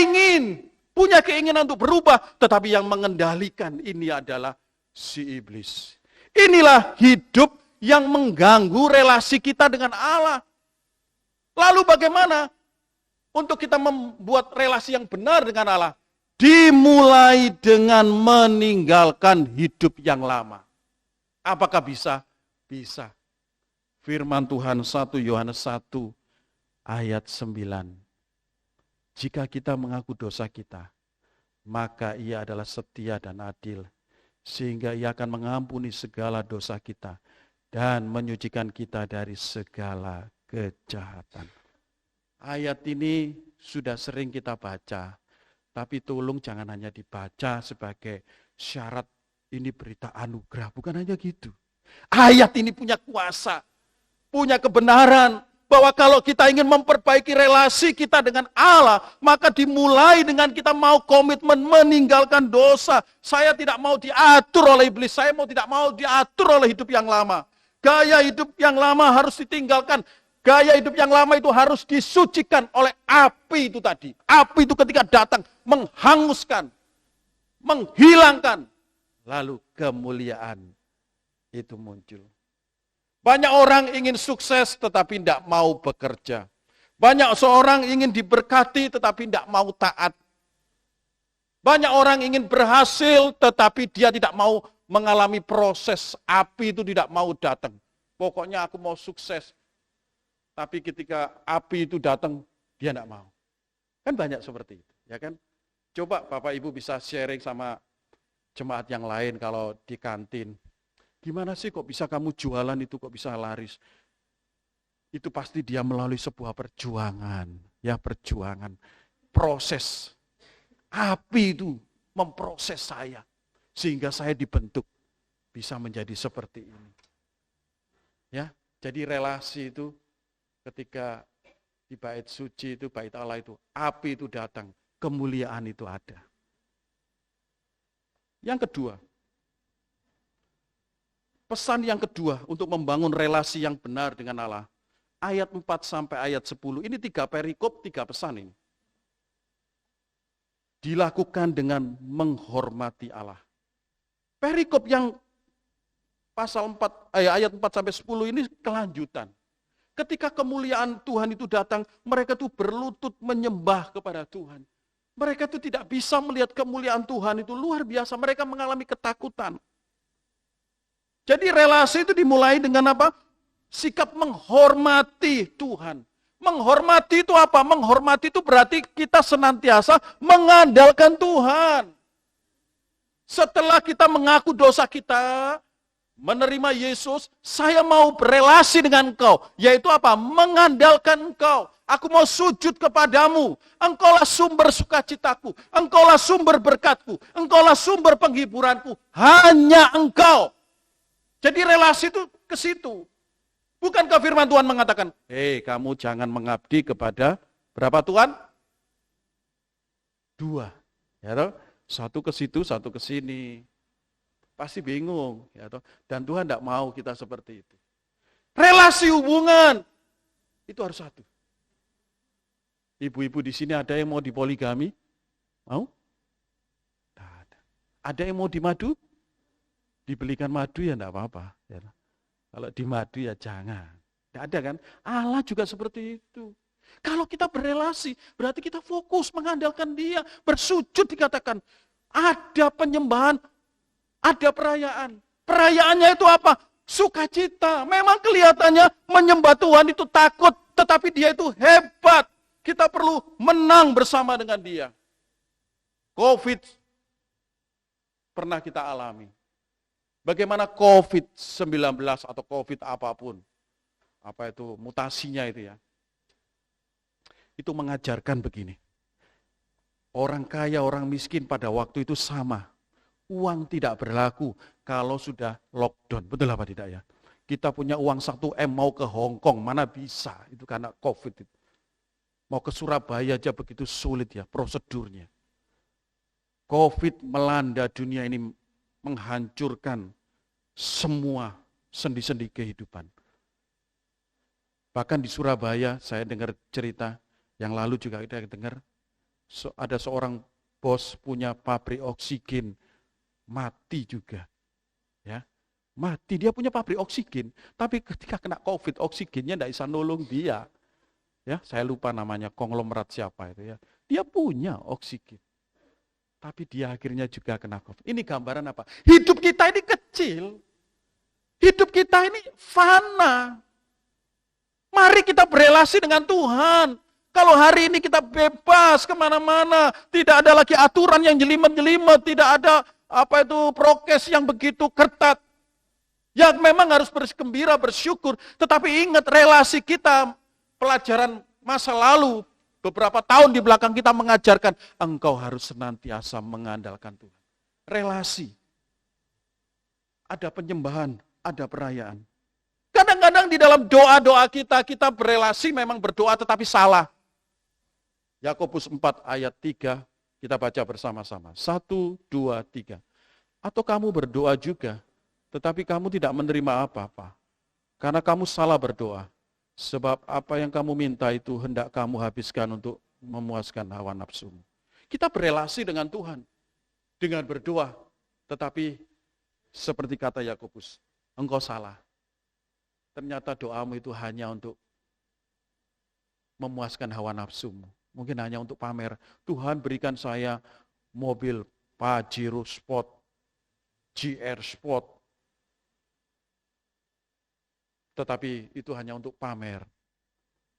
punya keinginan untuk berubah, tetapi yang mengendalikan ini adalah si iblis. Inilah hidup yang mengganggu relasi kita dengan Allah. Lalu bagaimana untuk kita membuat relasi yang benar dengan Allah? Dimulai dengan meninggalkan hidup yang lama. Apakah bisa? Bisa. Firman Tuhan 1 Yohanes 1 ayat 9. Jika kita mengaku dosa kita, maka Ia adalah setia dan adil, sehingga Ia akan mengampuni segala dosa kita dan menyucikan kita dari segala kejahatan. Ayat ini sudah sering kita baca, tapi tolong jangan hanya dibaca sebagai syarat ini berita anugerah, bukan hanya gitu. Ayat ini punya kuasa, punya kebenaran, bahwa kalau kita ingin memperbaiki relasi kita dengan Allah, maka dimulai dengan kita mau komitmen meninggalkan dosa. Saya tidak mau diatur oleh iblis, saya tidak mau diatur oleh hidup yang lama. Gaya hidup yang lama harus ditinggalkan. Gaya hidup yang lama itu harus disucikan oleh api itu tadi. Api itu ketika datang menghanguskan, menghilangkan, lalu kemuliaan itu muncul. Banyak orang ingin sukses tetapi tidak mau bekerja. Banyak seorang ingin diberkati tetapi tidak mau taat. Banyak orang ingin berhasil tetapi dia tidak mau mengalami proses. Api itu tidak mau datang. Pokoknya aku mau sukses. Tapi ketika api itu datang, dia tidak mau. Kan banyak seperti itu, ya kan? Coba Bapak Ibu bisa sharing sama jemaat yang lain kalau di kantin. Gimana sih kok bisa kamu jualan itu kok bisa laris? Itu pasti dia melalui sebuah perjuangan. Ya perjuangan. Proses. Api itu memproses saya. Sehingga saya dibentuk. Bisa menjadi seperti ini. Ya, jadi relasi itu ketika di bait suci itu, bait Allah itu, api itu datang. Kemuliaan itu ada. Yang kedua. Pesan yang kedua untuk membangun relasi yang benar dengan Allah. Ayat 4 sampai ayat 10. Ini 3 perikop, 3 pesan ini. Dilakukan dengan menghormati Allah. Perikop yang pasal 4, ayat 4 sampai 10 ini kelanjutan. Ketika kemuliaan Tuhan itu datang, mereka itu berlutut menyembah kepada Tuhan. Mereka itu tidak bisa melihat kemuliaan Tuhan itu luar biasa. Mereka mengalami ketakutan. Jadi relasi itu dimulai dengan apa? Sikap menghormati Tuhan. Menghormati itu apa? Menghormati itu berarti kita senantiasa mengandalkan Tuhan. Setelah kita mengaku dosa kita, menerima Yesus, saya mau berelasi dengan engkau. Yaitu apa? Mengandalkan engkau. Aku mau sujud kepadamu. Engkaulah sumber sukacitaku. Engkaulah sumber berkatku. Engkaulah sumber penghiburanku. Hanya engkau. Jadi relasi itu ke situ. Bukankah firman Tuhan mengatakan, kamu jangan mengabdi kepada berapa Tuhan? 2. Ya toh? Satu ke situ, satu ke sini. Pasti bingung, ya toh? Dan Tuhan tidak mau kita seperti itu. Relasi hubungan itu harus satu. Ibu-ibu di sini ada yang mau dipoligami? Mau? Tidak ada. Ada yang mau dimadu? Dibelikan madu ya enggak apa-apa. Ya. Kalau di madu ya jangan. Tidak ada kan? Allah juga seperti itu. Kalau kita berelasi, berarti kita fokus mengandalkan Dia. Bersujud dikatakan. Ada penyembahan, ada perayaan. Perayaannya itu apa? Sukacita. Memang kelihatannya menyembah Tuhan itu takut. Tetapi Dia itu hebat. Kita perlu menang bersama dengan Dia. COVID pernah kita alami. Bagaimana COVID-19 atau COVID apapun, apa itu mutasinya itu ya, itu mengajarkan begini. Orang kaya, orang miskin pada waktu itu sama. Uang tidak berlaku kalau sudah lockdown. Betul apa tidak ya? Kita punya uang 1 M mau ke Hong Kong, mana bisa. Itu karena COVID itu. Mau ke Surabaya aja begitu sulit ya prosedurnya. COVID melanda dunia ini menghancurkan semua sendi-sendi kehidupan. Bahkan di Surabaya, saya dengar cerita yang lalu juga kita dengar, ada seorang bos punya pabrik oksigen, mati juga. Ya, mati, dia punya pabrik oksigen, tapi ketika kena COVID, oksigennya tidak bisa nolong dia. Ya, saya lupa namanya, konglomerat siapa itu ya. Dia punya oksigen, tapi dia akhirnya juga kena COVID. Ini gambaran apa? Hidup kita ini kecil. Hidup kita ini fana. Mari kita berelasi dengan Tuhan. Kalau hari ini kita bebas kemana-mana, tidak ada lagi aturan yang jelimet-jelimet, tidak ada prokes yang begitu ketat. Yang memang harus bergembira, bersyukur. Tetapi ingat relasi kita, pelajaran masa lalu, beberapa tahun di belakang kita mengajarkan, engkau harus senantiasa mengandalkan Tuhan. Relasi. Ada penyembahan, ada perayaan. Kadang-kadang di dalam doa-doa kita berelasi memang berdoa tetapi salah. Yakobus 4 ayat 3, kita baca bersama-sama. 1, 2, 3. Atau kamu berdoa juga, tetapi kamu tidak menerima apa-apa. Karena kamu salah berdoa. Sebab apa yang kamu minta itu hendak kamu habiskan untuk memuaskan hawa nafsumu. Kita berelasi dengan Tuhan. Dengan berdoa. Tetapi seperti kata Yakobus, engkau salah. Ternyata doamu itu hanya untuk memuaskan hawa nafsumu. Mungkin hanya untuk pamer. Tuhan berikan saya mobil Pajero Sport, GR Sport. Tetapi itu hanya untuk pamer.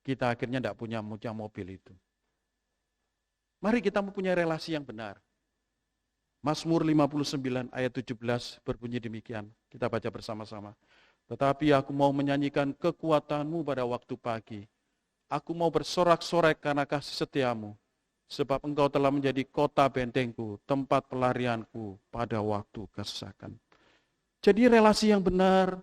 Kita akhirnya tidak punya mobil itu. Mari kita mempunyai relasi yang benar. Mazmur 59 ayat 17 berbunyi demikian. Kita baca bersama-sama. Tetapi aku mau menyanyikan kekuatanmu pada waktu pagi. Aku mau bersorak-sorai karena kasih setiamu. Sebab engkau telah menjadi kota bentengku, tempat pelarianku pada waktu kesesakan. Jadi relasi yang benar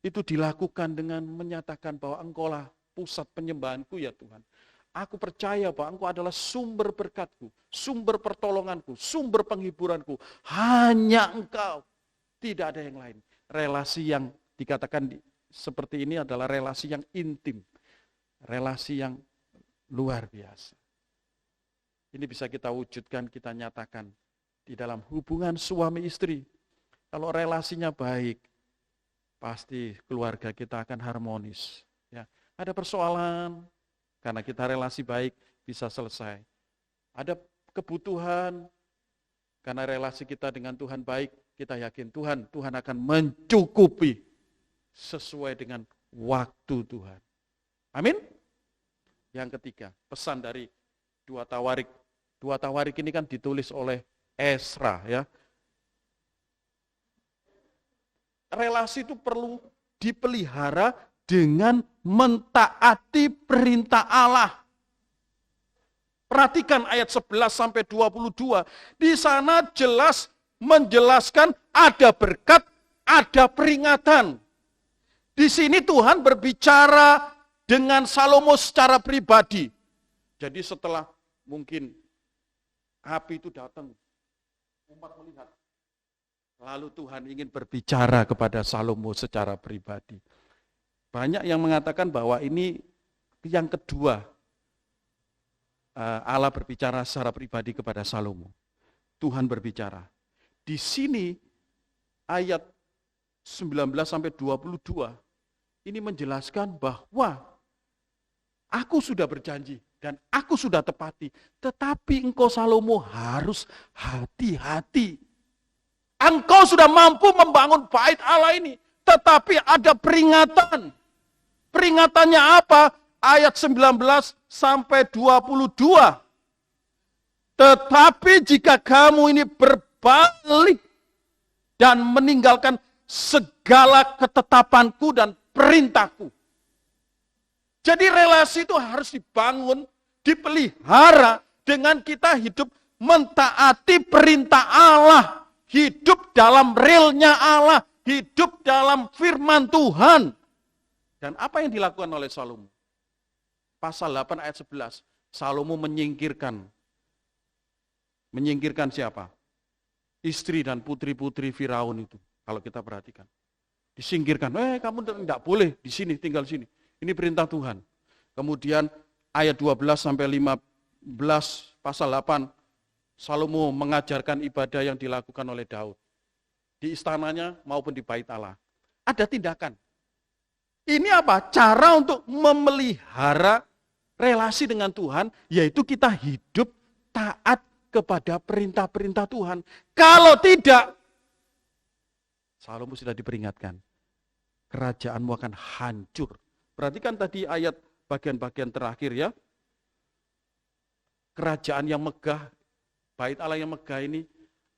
itu dilakukan dengan menyatakan bahwa engkaulah pusat penyembahanku ya Tuhan. Aku percaya bahwa engkau adalah sumber berkatku, sumber pertolonganku, sumber penghiburanku. Hanya engkau, tidak ada yang lain. Relasi yang dikatakan seperti ini adalah relasi yang intim. Relasi yang luar biasa. Ini bisa kita wujudkan, kita nyatakan di dalam hubungan suami istri. Kalau relasinya baik, pasti keluarga kita akan harmonis. Ya, ada persoalan, karena kita relasi baik bisa selesai. Ada kebutuhan, karena relasi kita dengan Tuhan baik, kita yakin Tuhan akan mencukupi sesuai dengan waktu Tuhan. Amin. Yang ketiga, pesan dari dua Tawarik. Dua Tawarik ini kan ditulis oleh Esra ya. Relasi itu perlu dipelihara dengan mentaati perintah Allah. Perhatikan ayat 11 sampai 22. Di sana jelas menjelaskan ada berkat, ada peringatan. Di sini Tuhan berbicara dengan Salomo secara pribadi. Jadi setelah mungkin api itu datang, umat melihat. Lalu Tuhan ingin berbicara kepada Salomo secara pribadi. Banyak yang mengatakan bahwa ini yang kedua Allah berbicara secara pribadi kepada Salomo. Tuhan berbicara. Di sini ayat 19 sampai 22 ini menjelaskan bahwa aku sudah berjanji dan aku sudah tepati, tetapi engkau Salomo harus hati-hati. Engkau sudah mampu membangun bait Allah ini, tetapi ada peringatan. Peringatannya apa? Ayat 19 sampai 22. Tetapi jika kamu ini berbalik dan meninggalkan segala ketetapanku dan perintahku. Jadi relasi itu harus dibangun, dipelihara dengan kita hidup mentaati perintah Allah. Hidup dalam realnya Allah, hidup dalam firman Tuhan. Dan apa yang dilakukan oleh Salomo? Pasal 8 ayat 11, Salomo menyingkirkan siapa? istri dan putri-putri Firaun itu, kalau kita perhatikan. Disingkirkan, kamu tidak boleh di sini, tinggal sini. Ini perintah Tuhan. Kemudian ayat 12 sampai 15 pasal 8, Salomo mengajarkan ibadah yang dilakukan oleh Daud. Di istananya maupun di bait Allah. Ada tindakan. Ini apa? Cara untuk memelihara relasi dengan Tuhan, yaitu kita hidup taat kepada perintah-perintah Tuhan. Kalau tidak, Salomo sudah diperingatkan, kerajaanmu akan hancur. Perhatikan tadi ayat bagian-bagian terakhir ya. Kerajaan yang megah, bait Allah yang megah ini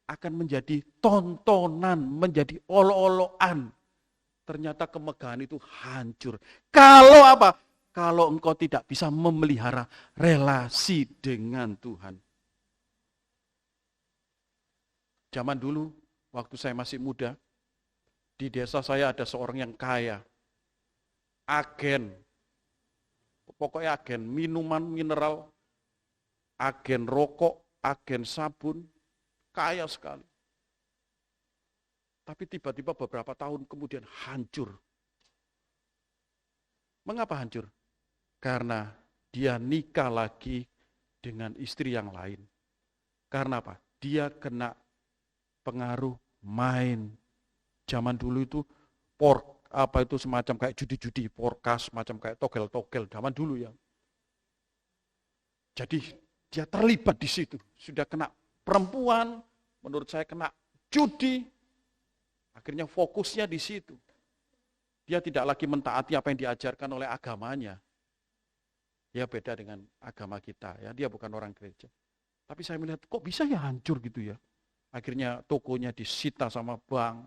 akan menjadi tontonan, menjadi olok-olokan. Ternyata kemegahan itu hancur. Kalau apa? Kalau engkau tidak bisa memelihara relasi dengan Tuhan. Zaman dulu, waktu saya masih muda, di desa saya ada seorang yang kaya. Agen. Pokoknya agen minuman mineral, agen rokok, agen sabun, kaya sekali. Tapi tiba-tiba beberapa tahun kemudian hancur. Mengapa hancur? Karena dia nikah lagi dengan istri yang lain. Karena apa? Dia kena pengaruh main. Zaman dulu itu itu semacam kayak judi-judi, porkas, macam kayak togel-togel zaman dulu ya. Jadi dia terlibat di situ. Sudah kena perempuan, menurut saya kena judi. Akhirnya fokusnya di situ. Dia tidak lagi mentaati apa yang diajarkan oleh agamanya. Ya beda dengan agama kita ya, dia bukan orang gereja. Tapi saya melihat kok bisa ya hancur gitu ya. Akhirnya tokonya disita sama bank.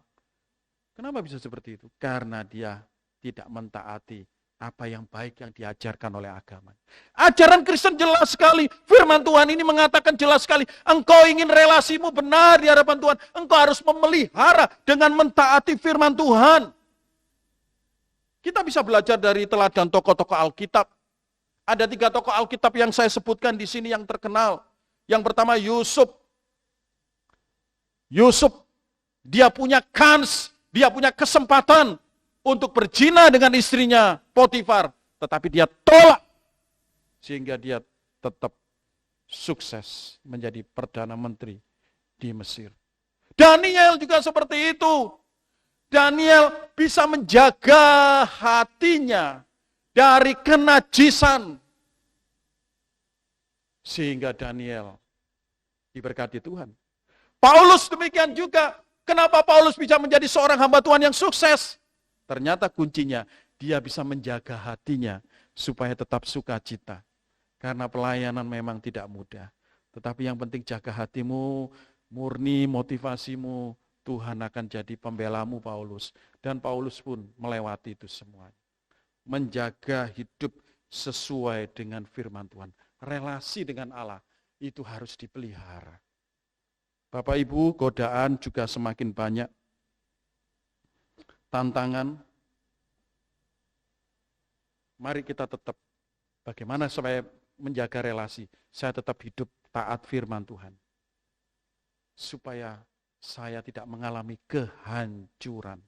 Kenapa bisa seperti itu? Karena dia tidak mentaati apa yang baik yang diajarkan oleh agama. Ajaran Kristen jelas sekali. Firman Tuhan ini mengatakan jelas sekali. Engkau ingin relasimu benar di hadapan Tuhan. Engkau harus memelihara dengan mentaati firman Tuhan. Kita bisa belajar dari teladan tokoh-tokoh Alkitab. Ada 3 tokoh Alkitab yang saya sebutkan di sini yang terkenal. Yang pertama Yusuf. Yusuf, dia punya kans, dia punya kesempatan untuk berzina dengan istrinya Potifar, tetapi dia tolak sehingga dia tetap sukses menjadi perdana menteri di Mesir. Daniel juga seperti itu. Daniel bisa menjaga hatinya dari kenajisan sehingga Daniel diberkati Tuhan. Paulus demikian juga. Kenapa Paulus bisa menjadi seorang hamba Tuhan yang sukses? Ternyata kuncinya, dia bisa menjaga hatinya supaya tetap sukacita. Karena pelayanan memang tidak mudah. Tetapi yang penting jaga hatimu, murni motivasimu, Tuhan akan jadi pembelamu Paulus. Dan Paulus pun melewati itu semua. Menjaga hidup sesuai dengan firman Tuhan. Relasi dengan Allah itu harus dipelihara. Bapak Ibu, godaan juga semakin banyak. Tantangan. Mari kita tetap bagaimana supaya menjaga relasi. Saya tetap hidup taat firman Tuhan. Supaya saya tidak mengalami kehancuran.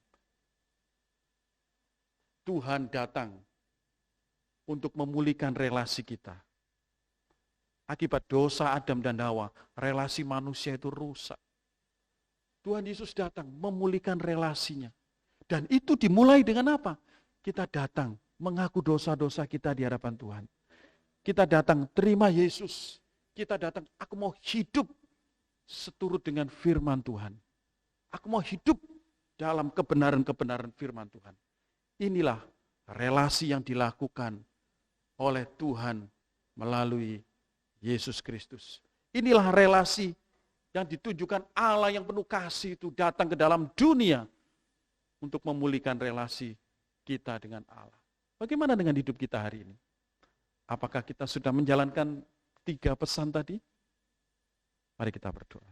Tuhan datang untuk memulihkan relasi kita. Akibat dosa Adam dan Hawa, relasi manusia itu rusak. Tuhan Yesus datang memulihkan relasinya. Dan itu dimulai dengan apa? Kita datang mengaku dosa-dosa kita di hadapan Tuhan. Kita datang terima Yesus. Kita datang, aku mau hidup seturut dengan firman Tuhan. Aku mau hidup dalam kebenaran-kebenaran firman Tuhan. Inilah relasi yang dilakukan oleh Tuhan melalui Yesus Kristus. Inilah relasi yang ditunjukkan Allah yang penuh kasih itu datang ke dalam dunia untuk memulihkan relasi kita dengan Allah. Bagaimana dengan hidup kita hari ini? Apakah kita sudah menjalankan 3 pesan tadi? Mari kita berdoa.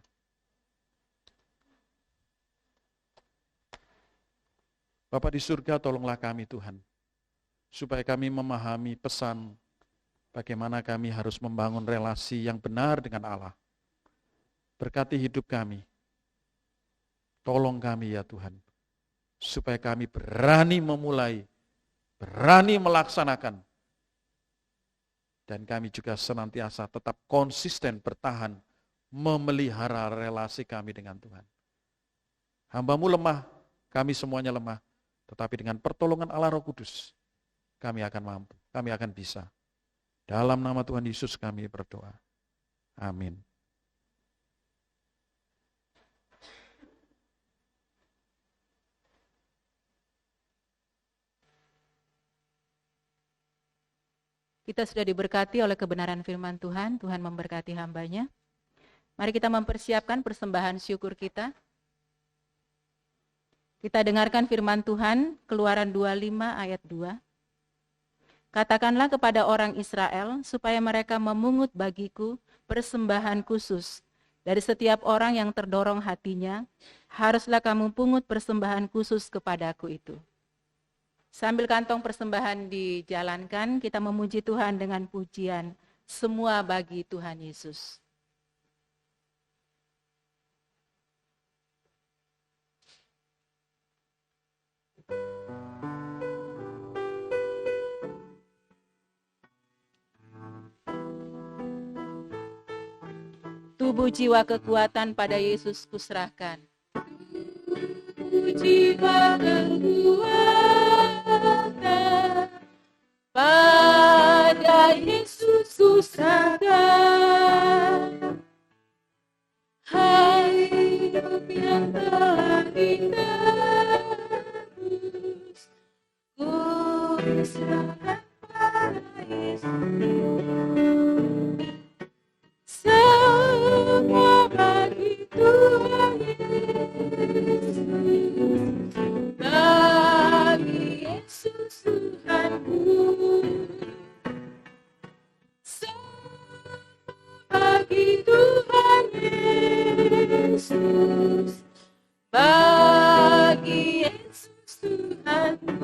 Bapa di surga, tolonglah kami Tuhan, supaya kami memahami pesan bagaimana kami harus membangun relasi yang benar dengan Allah. Berkati hidup kami, Tolong kami ya Tuhan, supaya kami berani memulai, berani melaksanakan, dan kami juga senantiasa tetap konsisten bertahan, memelihara relasi kami dengan Tuhan. Hamba-Mu lemah, kami semuanya lemah, tetapi dengan pertolongan Allah Roh Kudus, kami akan mampu, kami akan bisa. Dalam nama Tuhan Yesus kami berdoa. Amin.
Kita sudah diberkati oleh kebenaran firman Tuhan, Tuhan memberkati hamba-Nya. Mari kita mempersiapkan persembahan syukur kita. Kita dengarkan firman Tuhan, Keluaran 25 ayat 2. Katakanlah kepada orang Israel, supaya mereka memungut bagiku persembahan khusus. Dari setiap orang yang terdorong hatinya, haruslah kamu pungut persembahan khusus kepadaku itu. Sambil kantong persembahan dijalankan, kita memuji Tuhan dengan pujian, semua bagi Tuhan Yesus. Tubuh jiwa kekuatan pada Yesus kuserahkan. Tubuh jiwa kekuatan pada Yesus kuserahkan. Hai hidup yang telah ditebus, kuserahkan pada Yesus. Semua bagi Tuhan Yesus, bagi Yesus Tuhanku. Semua bagi Tuhan Yesus, bagi Yesus Tuhanku.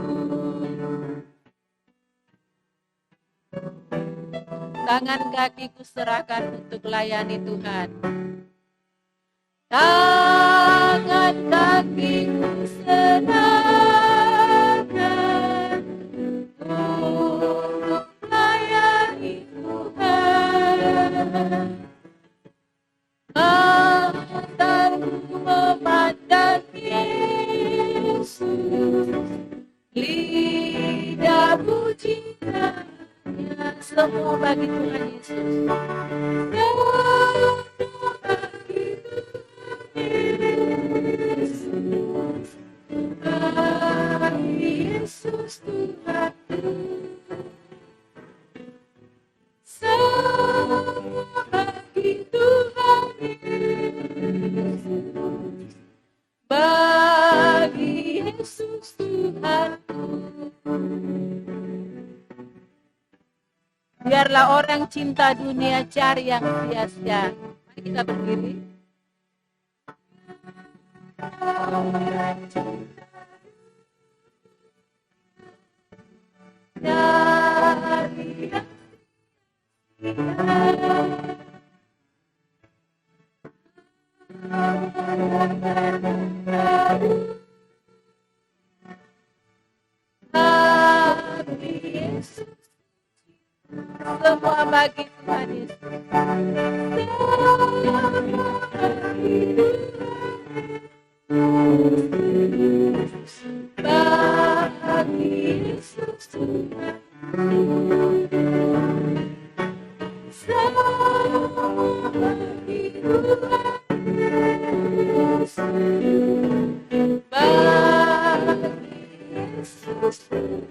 Tangan kakiku serahkan untuk layani Tuhan. Tangan kakiku serahkan untuk layani Tuhan. Mataku memandang Yesus, lidah pujian. Semua bagi Tuhan Yesus. Semua bagi Tuhan Yesus. Bagi Yesus Tuhanku. Semua bagi Tuhan Yesus. Bagi Yesus Tuhanku. Biarlah orang cinta dunia cari yang sia-sia. Mari kita berdiri. Semua bagi Tuhan Yesus. Bagi Yesus Tuhan. Semua bagi Tuhan Yesus. Bagi Yesus Tuhan.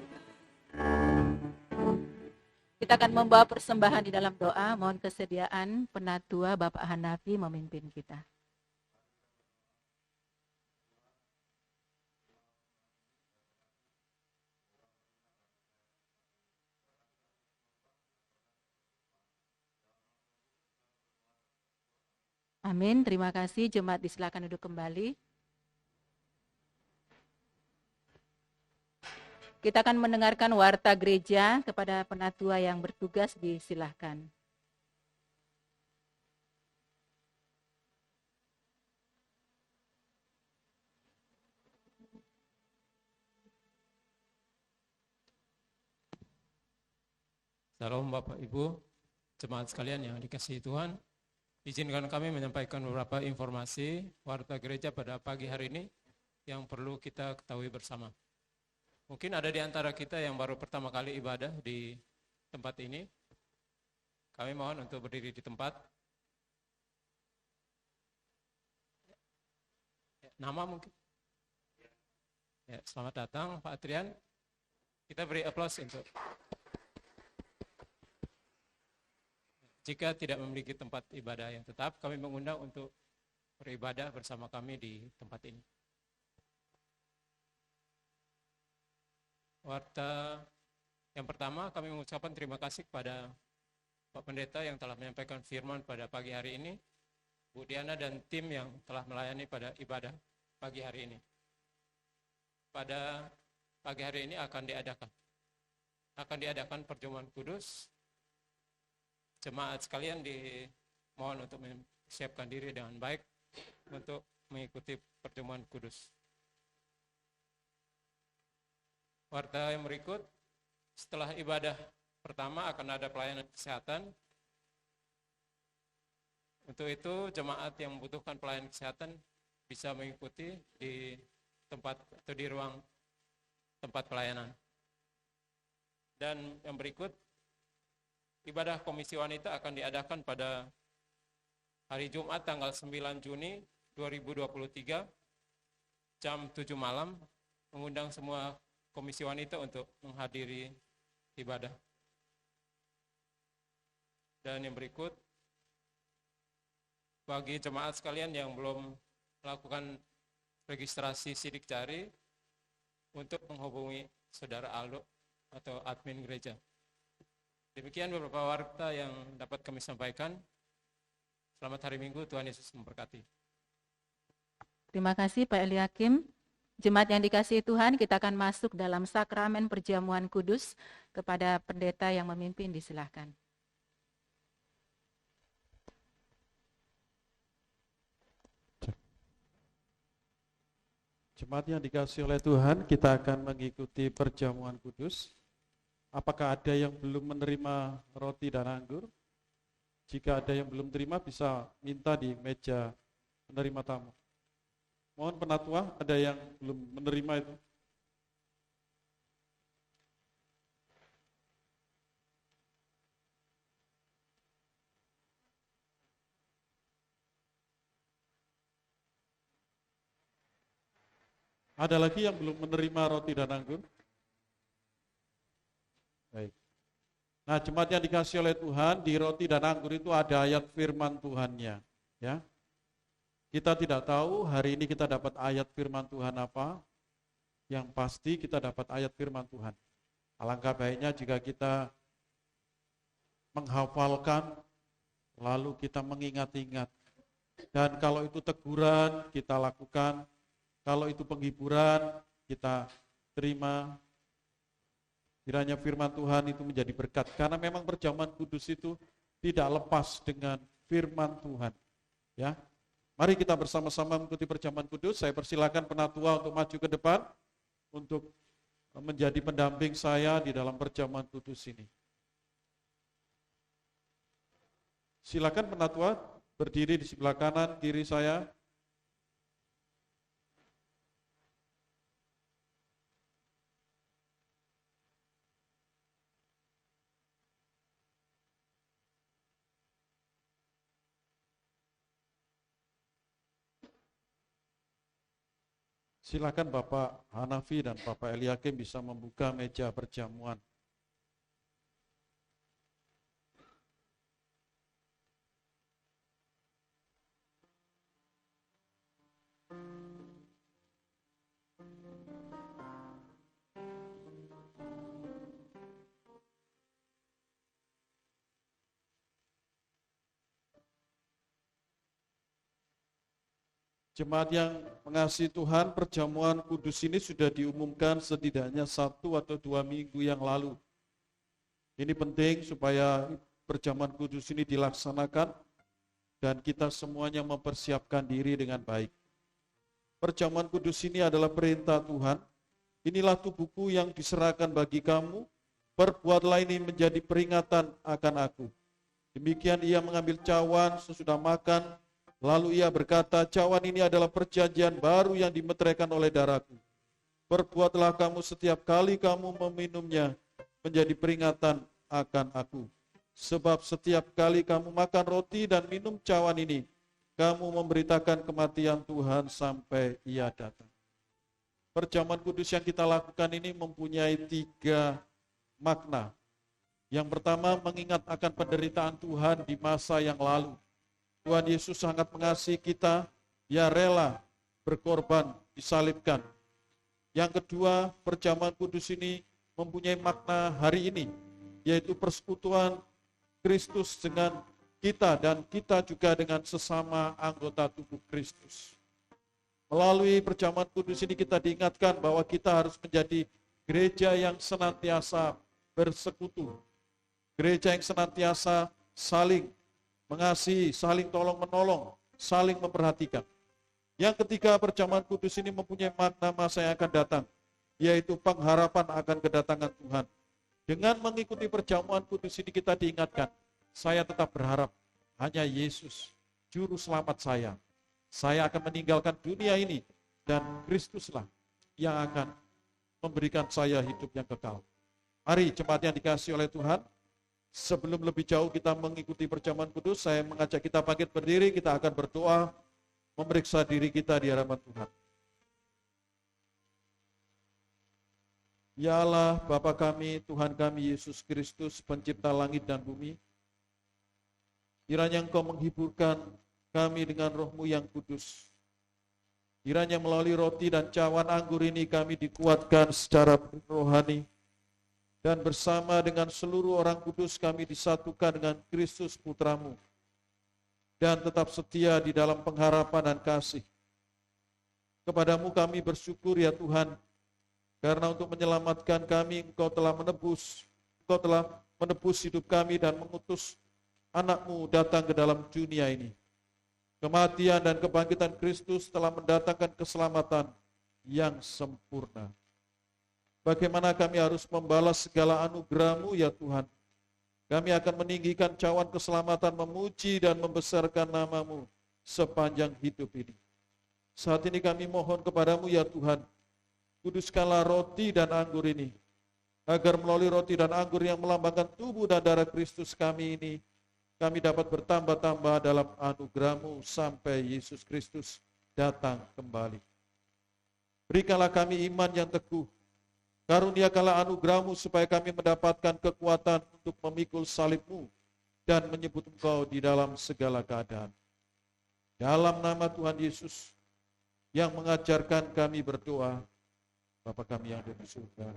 Kita akan membawa persembahan di dalam doa. Mohon kesediaan Penatua Bapak Hanafi memimpin kita. Amin. Terima kasih. Jemaat disilakan duduk kembali. Kita akan mendengarkan warta gereja. Kepada penatua yang bertugas disilahkan.
Salam Bapak Ibu, jemaat sekalian yang dikasihi Tuhan. Izinkan kami menyampaikan beberapa informasi warta gereja pada pagi hari ini yang perlu kita ketahui bersama. Mungkin ada di antara kita yang baru pertama kali ibadah di tempat ini. Kami mohon untuk berdiri di tempat. Nama mungkin? Ya, selamat datang Pak Adrian. Kita beri aplaus untuk. Jika tidak memiliki tempat ibadah yang tetap, kami mengundang untuk beribadah bersama kami di tempat ini. Warta yang pertama, kami mengucapkan terima kasih kepada Pak Pendeta yang telah menyampaikan firman pada pagi hari ini, Bu Diana dan tim yang telah melayani pada ibadah pagi hari ini. Pada pagi hari ini akan diadakan perjamuan kudus. Jemaat sekalian dimohon untuk mempersiapkan diri dengan baik untuk mengikuti perjamuan kudus. Warta yang berikut, setelah ibadah pertama akan ada pelayanan kesehatan. Untuk itu jemaat yang membutuhkan pelayanan kesehatan bisa mengikuti di tempat atau di ruang tempat pelayanan. Dan yang berikut, ibadah Komisi Wanita akan diadakan pada hari Jumat tanggal 9 Juni 2023 jam 7 malam, mengundang semua Komisi Wanita untuk menghadiri ibadah. Dan yang berikut, bagi jemaat sekalian yang belum melakukan registrasi sidik jari, untuk menghubungi Saudara Aldo atau admin gereja. Demikian beberapa warta yang dapat kami sampaikan. Selamat hari Minggu, Tuhan Yesus memberkati.
Terima kasih Pak Eliakim. Jemaat yang dikasihi Tuhan, kita akan masuk dalam sakramen perjamuan kudus. Kepada pendeta yang memimpin, disilahkan.
Jemaat yang dikasihi oleh Tuhan, kita akan mengikuti perjamuan kudus. Apakah ada yang belum menerima roti dan anggur? Jika ada yang belum terima, bisa minta di meja menerima tamu. Mohon penatua, ada yang belum menerima itu? Ada lagi yang belum menerima roti dan anggur? Baik. Nah, jemaat yang dikasihi oleh Tuhan, di roti dan anggur itu ada ayat firman Tuhannya, ya. Kita tidak tahu hari ini kita dapat ayat firman Tuhan apa. Yang pasti kita dapat ayat firman Tuhan. Alangkah baiknya jika kita menghafalkan, lalu kita mengingat-ingat. Dan kalau itu teguran, kita lakukan. Kalau itu penghiburan, kita terima. Kiranya firman Tuhan itu menjadi berkat. Karena memang perjamuan kudus itu tidak lepas dengan firman Tuhan. Ya, mari kita bersama-sama mengikuti perjamuan kudus. Saya persilakan penatua untuk maju ke depan untuk menjadi pendamping saya di dalam perjamuan kudus ini. Silakan penatua berdiri di sebelah kanan kiri saya. Silakan Bapak Hanafi dan Bapak Eliakim bisa membuka meja perjamuan. Jemaat yang mengasihi Tuhan, perjamuan kudus ini sudah diumumkan setidaknya 1 atau 2 minggu yang lalu. Ini penting supaya perjamuan kudus ini dilaksanakan dan kita semuanya mempersiapkan diri dengan baik. Perjamuan kudus ini adalah perintah Tuhan. Inilah tubuhku yang diserahkan bagi kamu, Perbuatlah ini menjadi peringatan akan aku. Demikian ia mengambil cawan sesudah makan, lalu ia berkata, cawan ini adalah perjanjian baru yang dimeteraikan oleh darahku. Perbuatlah kamu setiap kali kamu meminumnya menjadi peringatan akan aku. Sebab setiap kali kamu makan roti dan minum cawan ini, kamu memberitakan kematian Tuhan sampai ia datang. Perjamuan kudus yang kita lakukan ini mempunyai 3 makna. Yang pertama, mengingat akan penderitaan Tuhan di masa yang lalu. Tuhan Yesus sangat mengasihi kita, ia rela berkorban, disalibkan. Yang kedua, perjamuan kudus ini mempunyai makna hari ini, yaitu persekutuan Kristus dengan kita dan kita juga dengan sesama anggota tubuh Kristus. Melalui perjamuan kudus ini kita diingatkan bahwa kita harus menjadi gereja yang senantiasa bersekutu. Gereja yang senantiasa saling mengasihi, saling tolong-menolong, saling memperhatikan. Yang ketiga, perjamuan kudus ini mempunyai makna masa yang akan datang, yaitu pengharapan akan kedatangan Tuhan. Dengan mengikuti perjamuan kudus ini kita diingatkan, saya tetap berharap hanya Yesus, Juru Selamat saya. Saya akan meninggalkan dunia ini dan Kristuslah yang akan memberikan saya hidup yang kekal. Mari jemaat yang dikasihi oleh Tuhan, sebelum lebih jauh kita mengikuti perjamuan kudus, saya mengajak kita bangkit berdiri, kita akan berdoa, memeriksa diri kita di hadapan Tuhan. Ya Allah, Bapa kami, Tuhan kami, Yesus Kristus, pencipta langit dan bumi, kiranya Engkau menghiburkan kami dengan roh-Mu yang kudus. Kiranya melalui roti dan cawan anggur ini kami dikuatkan secara rohani, dan bersama dengan seluruh orang kudus kami disatukan dengan Kristus Putra-Mu, dan tetap setia di dalam pengharapan dan kasih. Kepadamu kami bersyukur ya Tuhan, karena untuk menyelamatkan kami Engkau telah menebus hidup kami dan mengutus anak-Mu datang ke dalam dunia ini. Kematian dan kebangkitan Kristus telah mendatangkan keselamatan yang sempurna. Bagaimana kami harus membalas segala anugerah-Mu ya Tuhan? Kami akan meninggikan cawan keselamatan, memuji dan membesarkan nama-Mu sepanjang hidup ini. Saat ini kami mohon kepadamu ya Tuhan, kuduskanlah roti dan anggur ini, agar melalui roti dan anggur yang melambangkan tubuh dan darah Kristus kami ini, kami dapat bertambah-tambah dalam anugerah-Mu sampai Yesus Kristus datang kembali. Berikanlah kami iman yang teguh, karuniakanlah anugerah-Mu supaya kami mendapatkan kekuatan untuk memikul salib-Mu dan menyebut Engkau di dalam segala keadaan. Dalam nama Tuhan Yesus yang mengajarkan kami berdoa, Bapa kami yang ada di surga,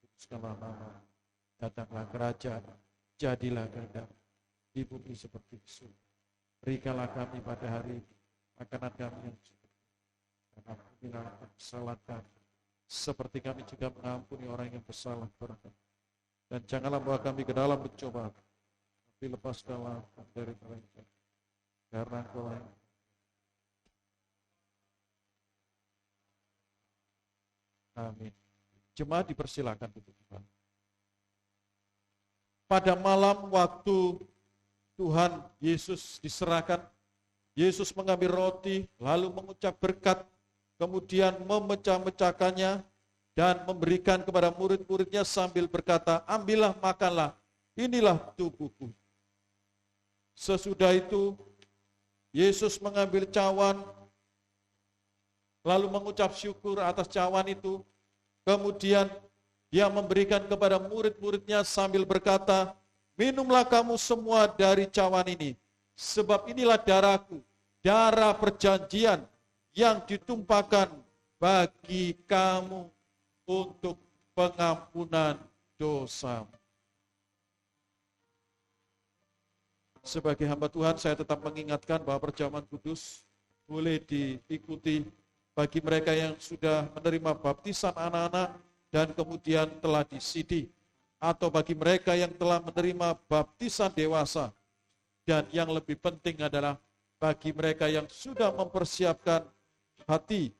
kuduskanlah nama, datanglah kerajaan, jadilah kehendak di bumi seperti di surga. Berikanlah kami pada hari ini makanan kami yang cukup, dan ampunilah kesalahan kami, seperti kami juga mengampuni orang yang bersalah kepada kami. Dan janganlah bawa kami ke dalam pencobaan, tapi lepaskanlah kami dari jahat, karena Engkau yang amin. Jemaat dipersilakan duduk. Pada malam waktu Tuhan Yesus diserahkan, Yesus mengambil roti, lalu mengucap berkat, kemudian memecah-mecahkannya dan memberikan kepada murid-muridnya sambil berkata, ambillah, makanlah, inilah tubuhku. Sesudah itu, Yesus mengambil cawan, lalu mengucap syukur atas cawan itu, kemudian dia memberikan kepada murid-muridnya sambil berkata, minumlah kamu semua dari cawan ini, sebab inilah darahku, darah perjanjian yang ditumpahkan bagi kamu untuk pengampunan dosa. Sebagai hamba Tuhan, saya tetap mengingatkan bahwa perjamuan kudus boleh diikuti bagi mereka yang sudah menerima baptisan anak-anak dan kemudian telah disidi, atau bagi mereka yang telah menerima baptisan dewasa, dan yang lebih penting adalah bagi mereka yang sudah mempersiapkan hati,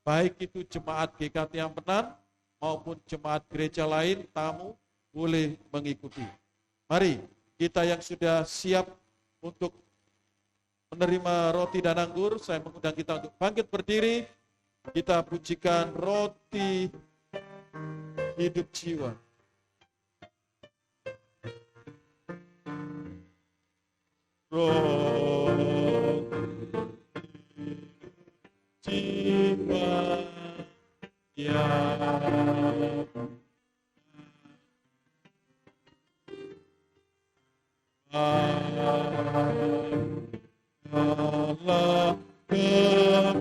baik itu jemaat GKT yang benar maupun jemaat gereja lain, tamu, boleh mengikuti. Mari kita yang sudah siap untuk menerima roti dan anggur, saya mengundang kita untuk bangkit berdiri. Kita pujikan roti hidup jiwa. Roti jiwa yang Allah kepadamu.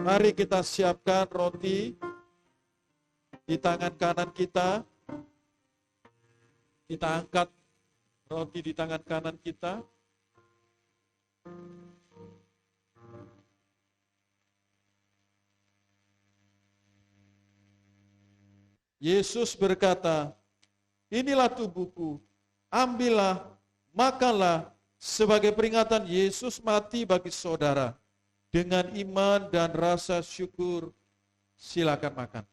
Mari kita siapkan roti di tangan kanan kita. Kita angkat roti di tangan kanan kita. Yesus berkata, "Inilah tubuhku, ambillah, makanlah, sebagai peringatan Yesus mati bagi saudara. Dengan iman dan rasa syukur, silakan makan."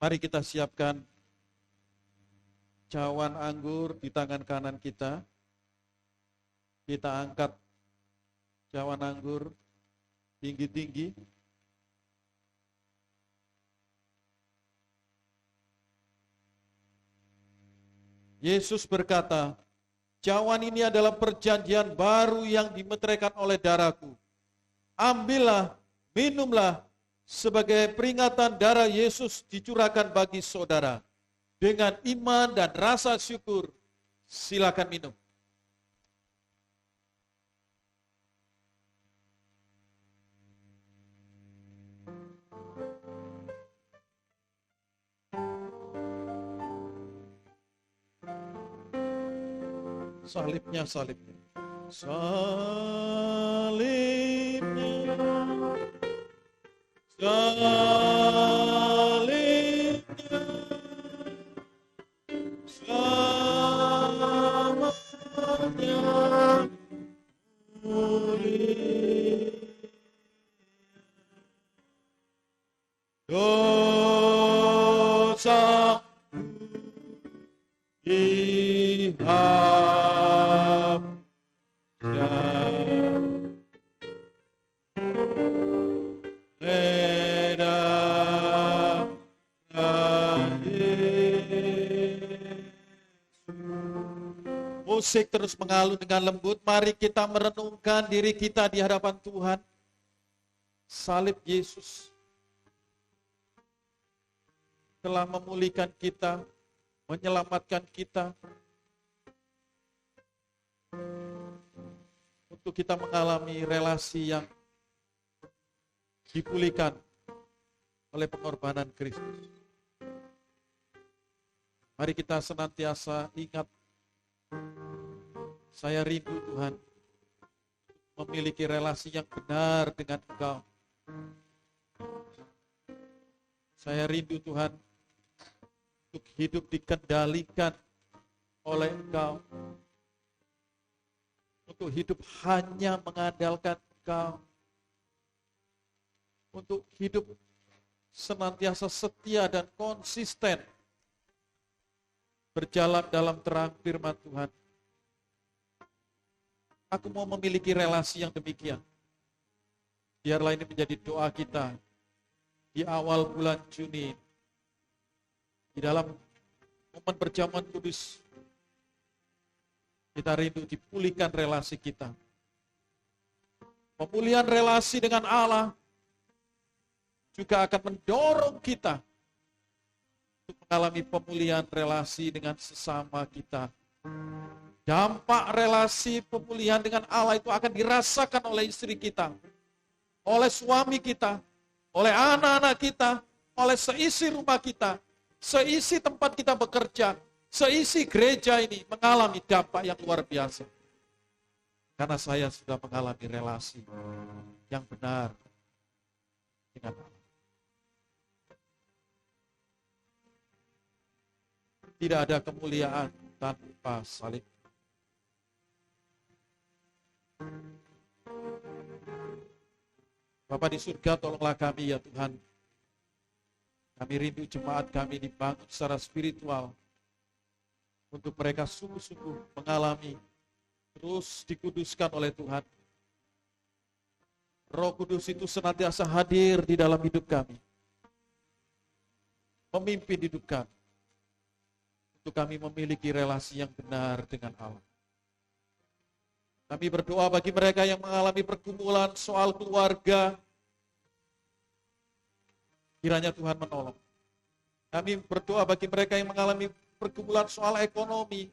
Mari kita siapkan cawan anggur di tangan kanan kita. Kita angkat cawan anggur tinggi-tinggi. Yesus berkata, "Cawan ini adalah perjanjian baru yang dimeteraikan oleh darahku. Ambillah, minumlah, sebagai peringatan darah Yesus dicurahkan bagi saudara. Dengan iman dan rasa syukur, silakan minum." Salibnya, salibnya. Salibnya, salibnya, selamatnya mulia. Dosa musik terus mengalun dengan lembut. Mari kita merenungkan diri kita di hadapan Tuhan. Salib Yesus telah memulihkan kita, menyelamatkan kita, untuk kita mengalami relasi yang dipulihkan oleh pengorbanan Kristus.
Mari kita senantiasa ingat, saya rindu Tuhan memiliki relasi yang benar dengan Engkau. Saya rindu Tuhan untuk hidup dikendalikan oleh Engkau. Untuk hidup hanya mengandalkan Engkau. Untuk hidup senantiasa setia dan konsisten berjalan dalam terang firman Tuhan. Aku mau memiliki relasi yang demikian. Biarlah ini menjadi doa kita di awal bulan Juni. Di dalam momen perjamuan kudus, kita rindu dipulihkan relasi kita. Pemulihan relasi dengan Allah juga akan mendorong kita untuk mengalami pemulihan relasi dengan sesama kita. Dampak relasi pemulihan dengan Allah itu akan dirasakan oleh istri kita, oleh suami kita, oleh anak-anak kita, oleh seisi rumah kita, seisi tempat kita bekerja, seisi gereja ini mengalami dampak yang luar biasa. Karena saya sudah mengalami relasi yang benar dengan Allah. Tidak ada kemuliaan tanpa salib. Bapa di surga, tolonglah kami ya Tuhan. Kami rindu jemaat kami dibangun secara spiritual untuk mereka sungguh-sungguh mengalami, terus dikuduskan oleh Tuhan. Roh Kudus itu senantiasa hadir di dalam hidup kami, memimpin hidup kami, untuk kami memiliki relasi yang benar dengan Allah. Kami berdoa bagi mereka yang mengalami pergumulan soal keluarga, kiranya Tuhan menolong. Kami berdoa bagi mereka yang mengalami pergumulan soal ekonomi,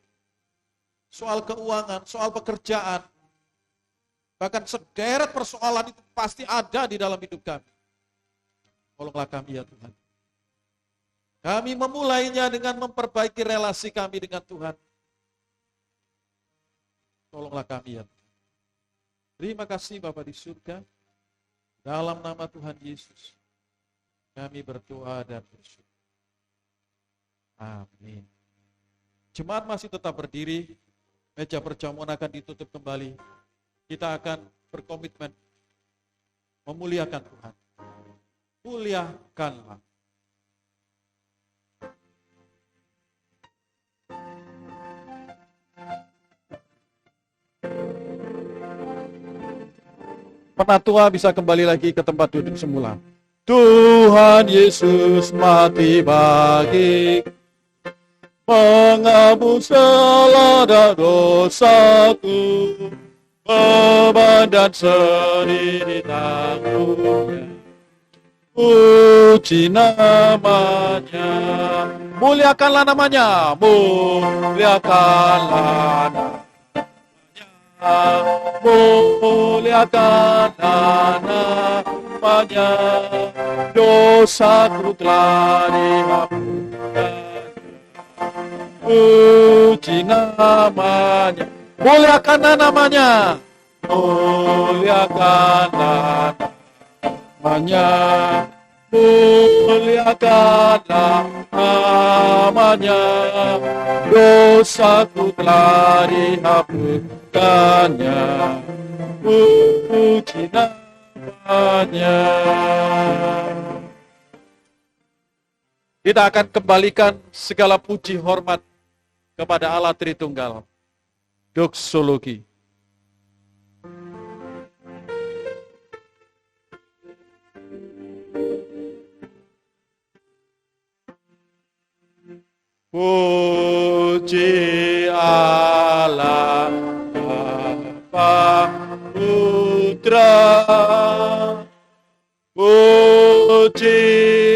soal keuangan, soal pekerjaan. Bahkan sederet persoalan itu pasti ada di dalam hidup kami. Tolonglah kami ya Tuhan. Kami memulainya dengan memperbaiki relasi kami dengan Tuhan. Tolonglah kami ya Tuhan. Terima kasih Bapa di surga. Dalam nama Tuhan Yesus, kami berdoa dan bersyukur. Amin. Jemaat masih tetap berdiri. Meja perjamuan akan ditutup kembali. Kita akan berkomitmen memuliakan Tuhan. Muliakanlah. Penatua bisa kembali lagi ke tempat duduk semula. Tuhan Yesus mati bagi menghapus segala dosaku, beban dan sedih ditanggung. Puji namanya, muliakanlah namanya, muliakanlah namanya. Muliakan namanya, dosaku telah dihapuskan. Puji namanya, muliakan namanya, muliakan namanya, muliakan namanya, dosaku telah dihapuskannya. Puji namanya. Kita akan kembalikan segala puji hormat kepada Allah Tritunggal. Doksologi. Puji Allah Bapa Putra, puji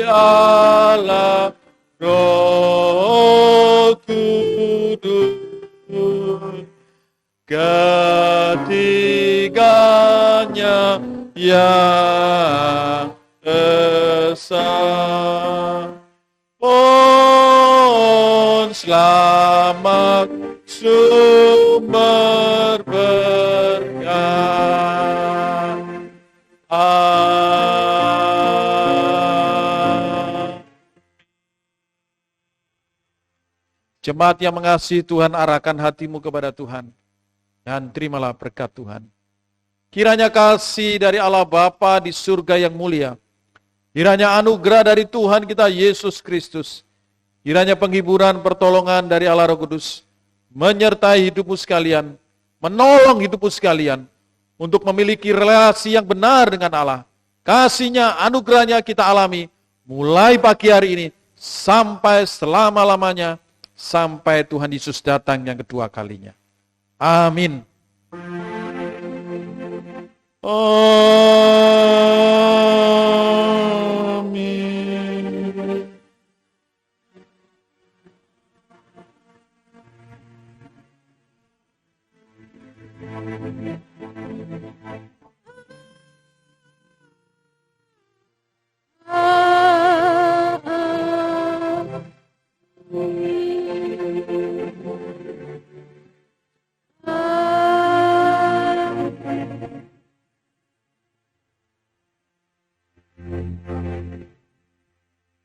Allah Roh Kudus, ketiganya yang esa. sumber berkat. Jemaat yang mengasihi Tuhan, arahkan hatimu kepada Tuhan dan terimalah berkat Tuhan. Kiranya kasih dari Allah Bapa di surga yang mulia, kiranya anugerah dari Tuhan kita Yesus Kristus, kiranya penghiburan pertolongan dari Allah Roh Kudus menyertai hidupmu sekalian, menolong hidupmu sekalian untuk memiliki relasi yang benar dengan Allah. Kasih-Nya, anugerah-Nya kita alami mulai pagi hari ini sampai selama-lamanya, sampai Tuhan Yesus datang yang kedua kalinya. Amin. Amin.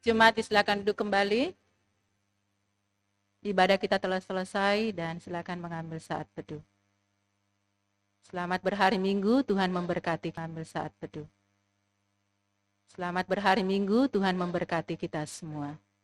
Jemaat disilakan duduk kembali. Ibadah kita telah selesai dan silakan mengambil saat teduh. Selamat berhari Minggu, Tuhan memberkati. Ambil saat teduh. Selamat berhari Minggu, Tuhan memberkati kita semua.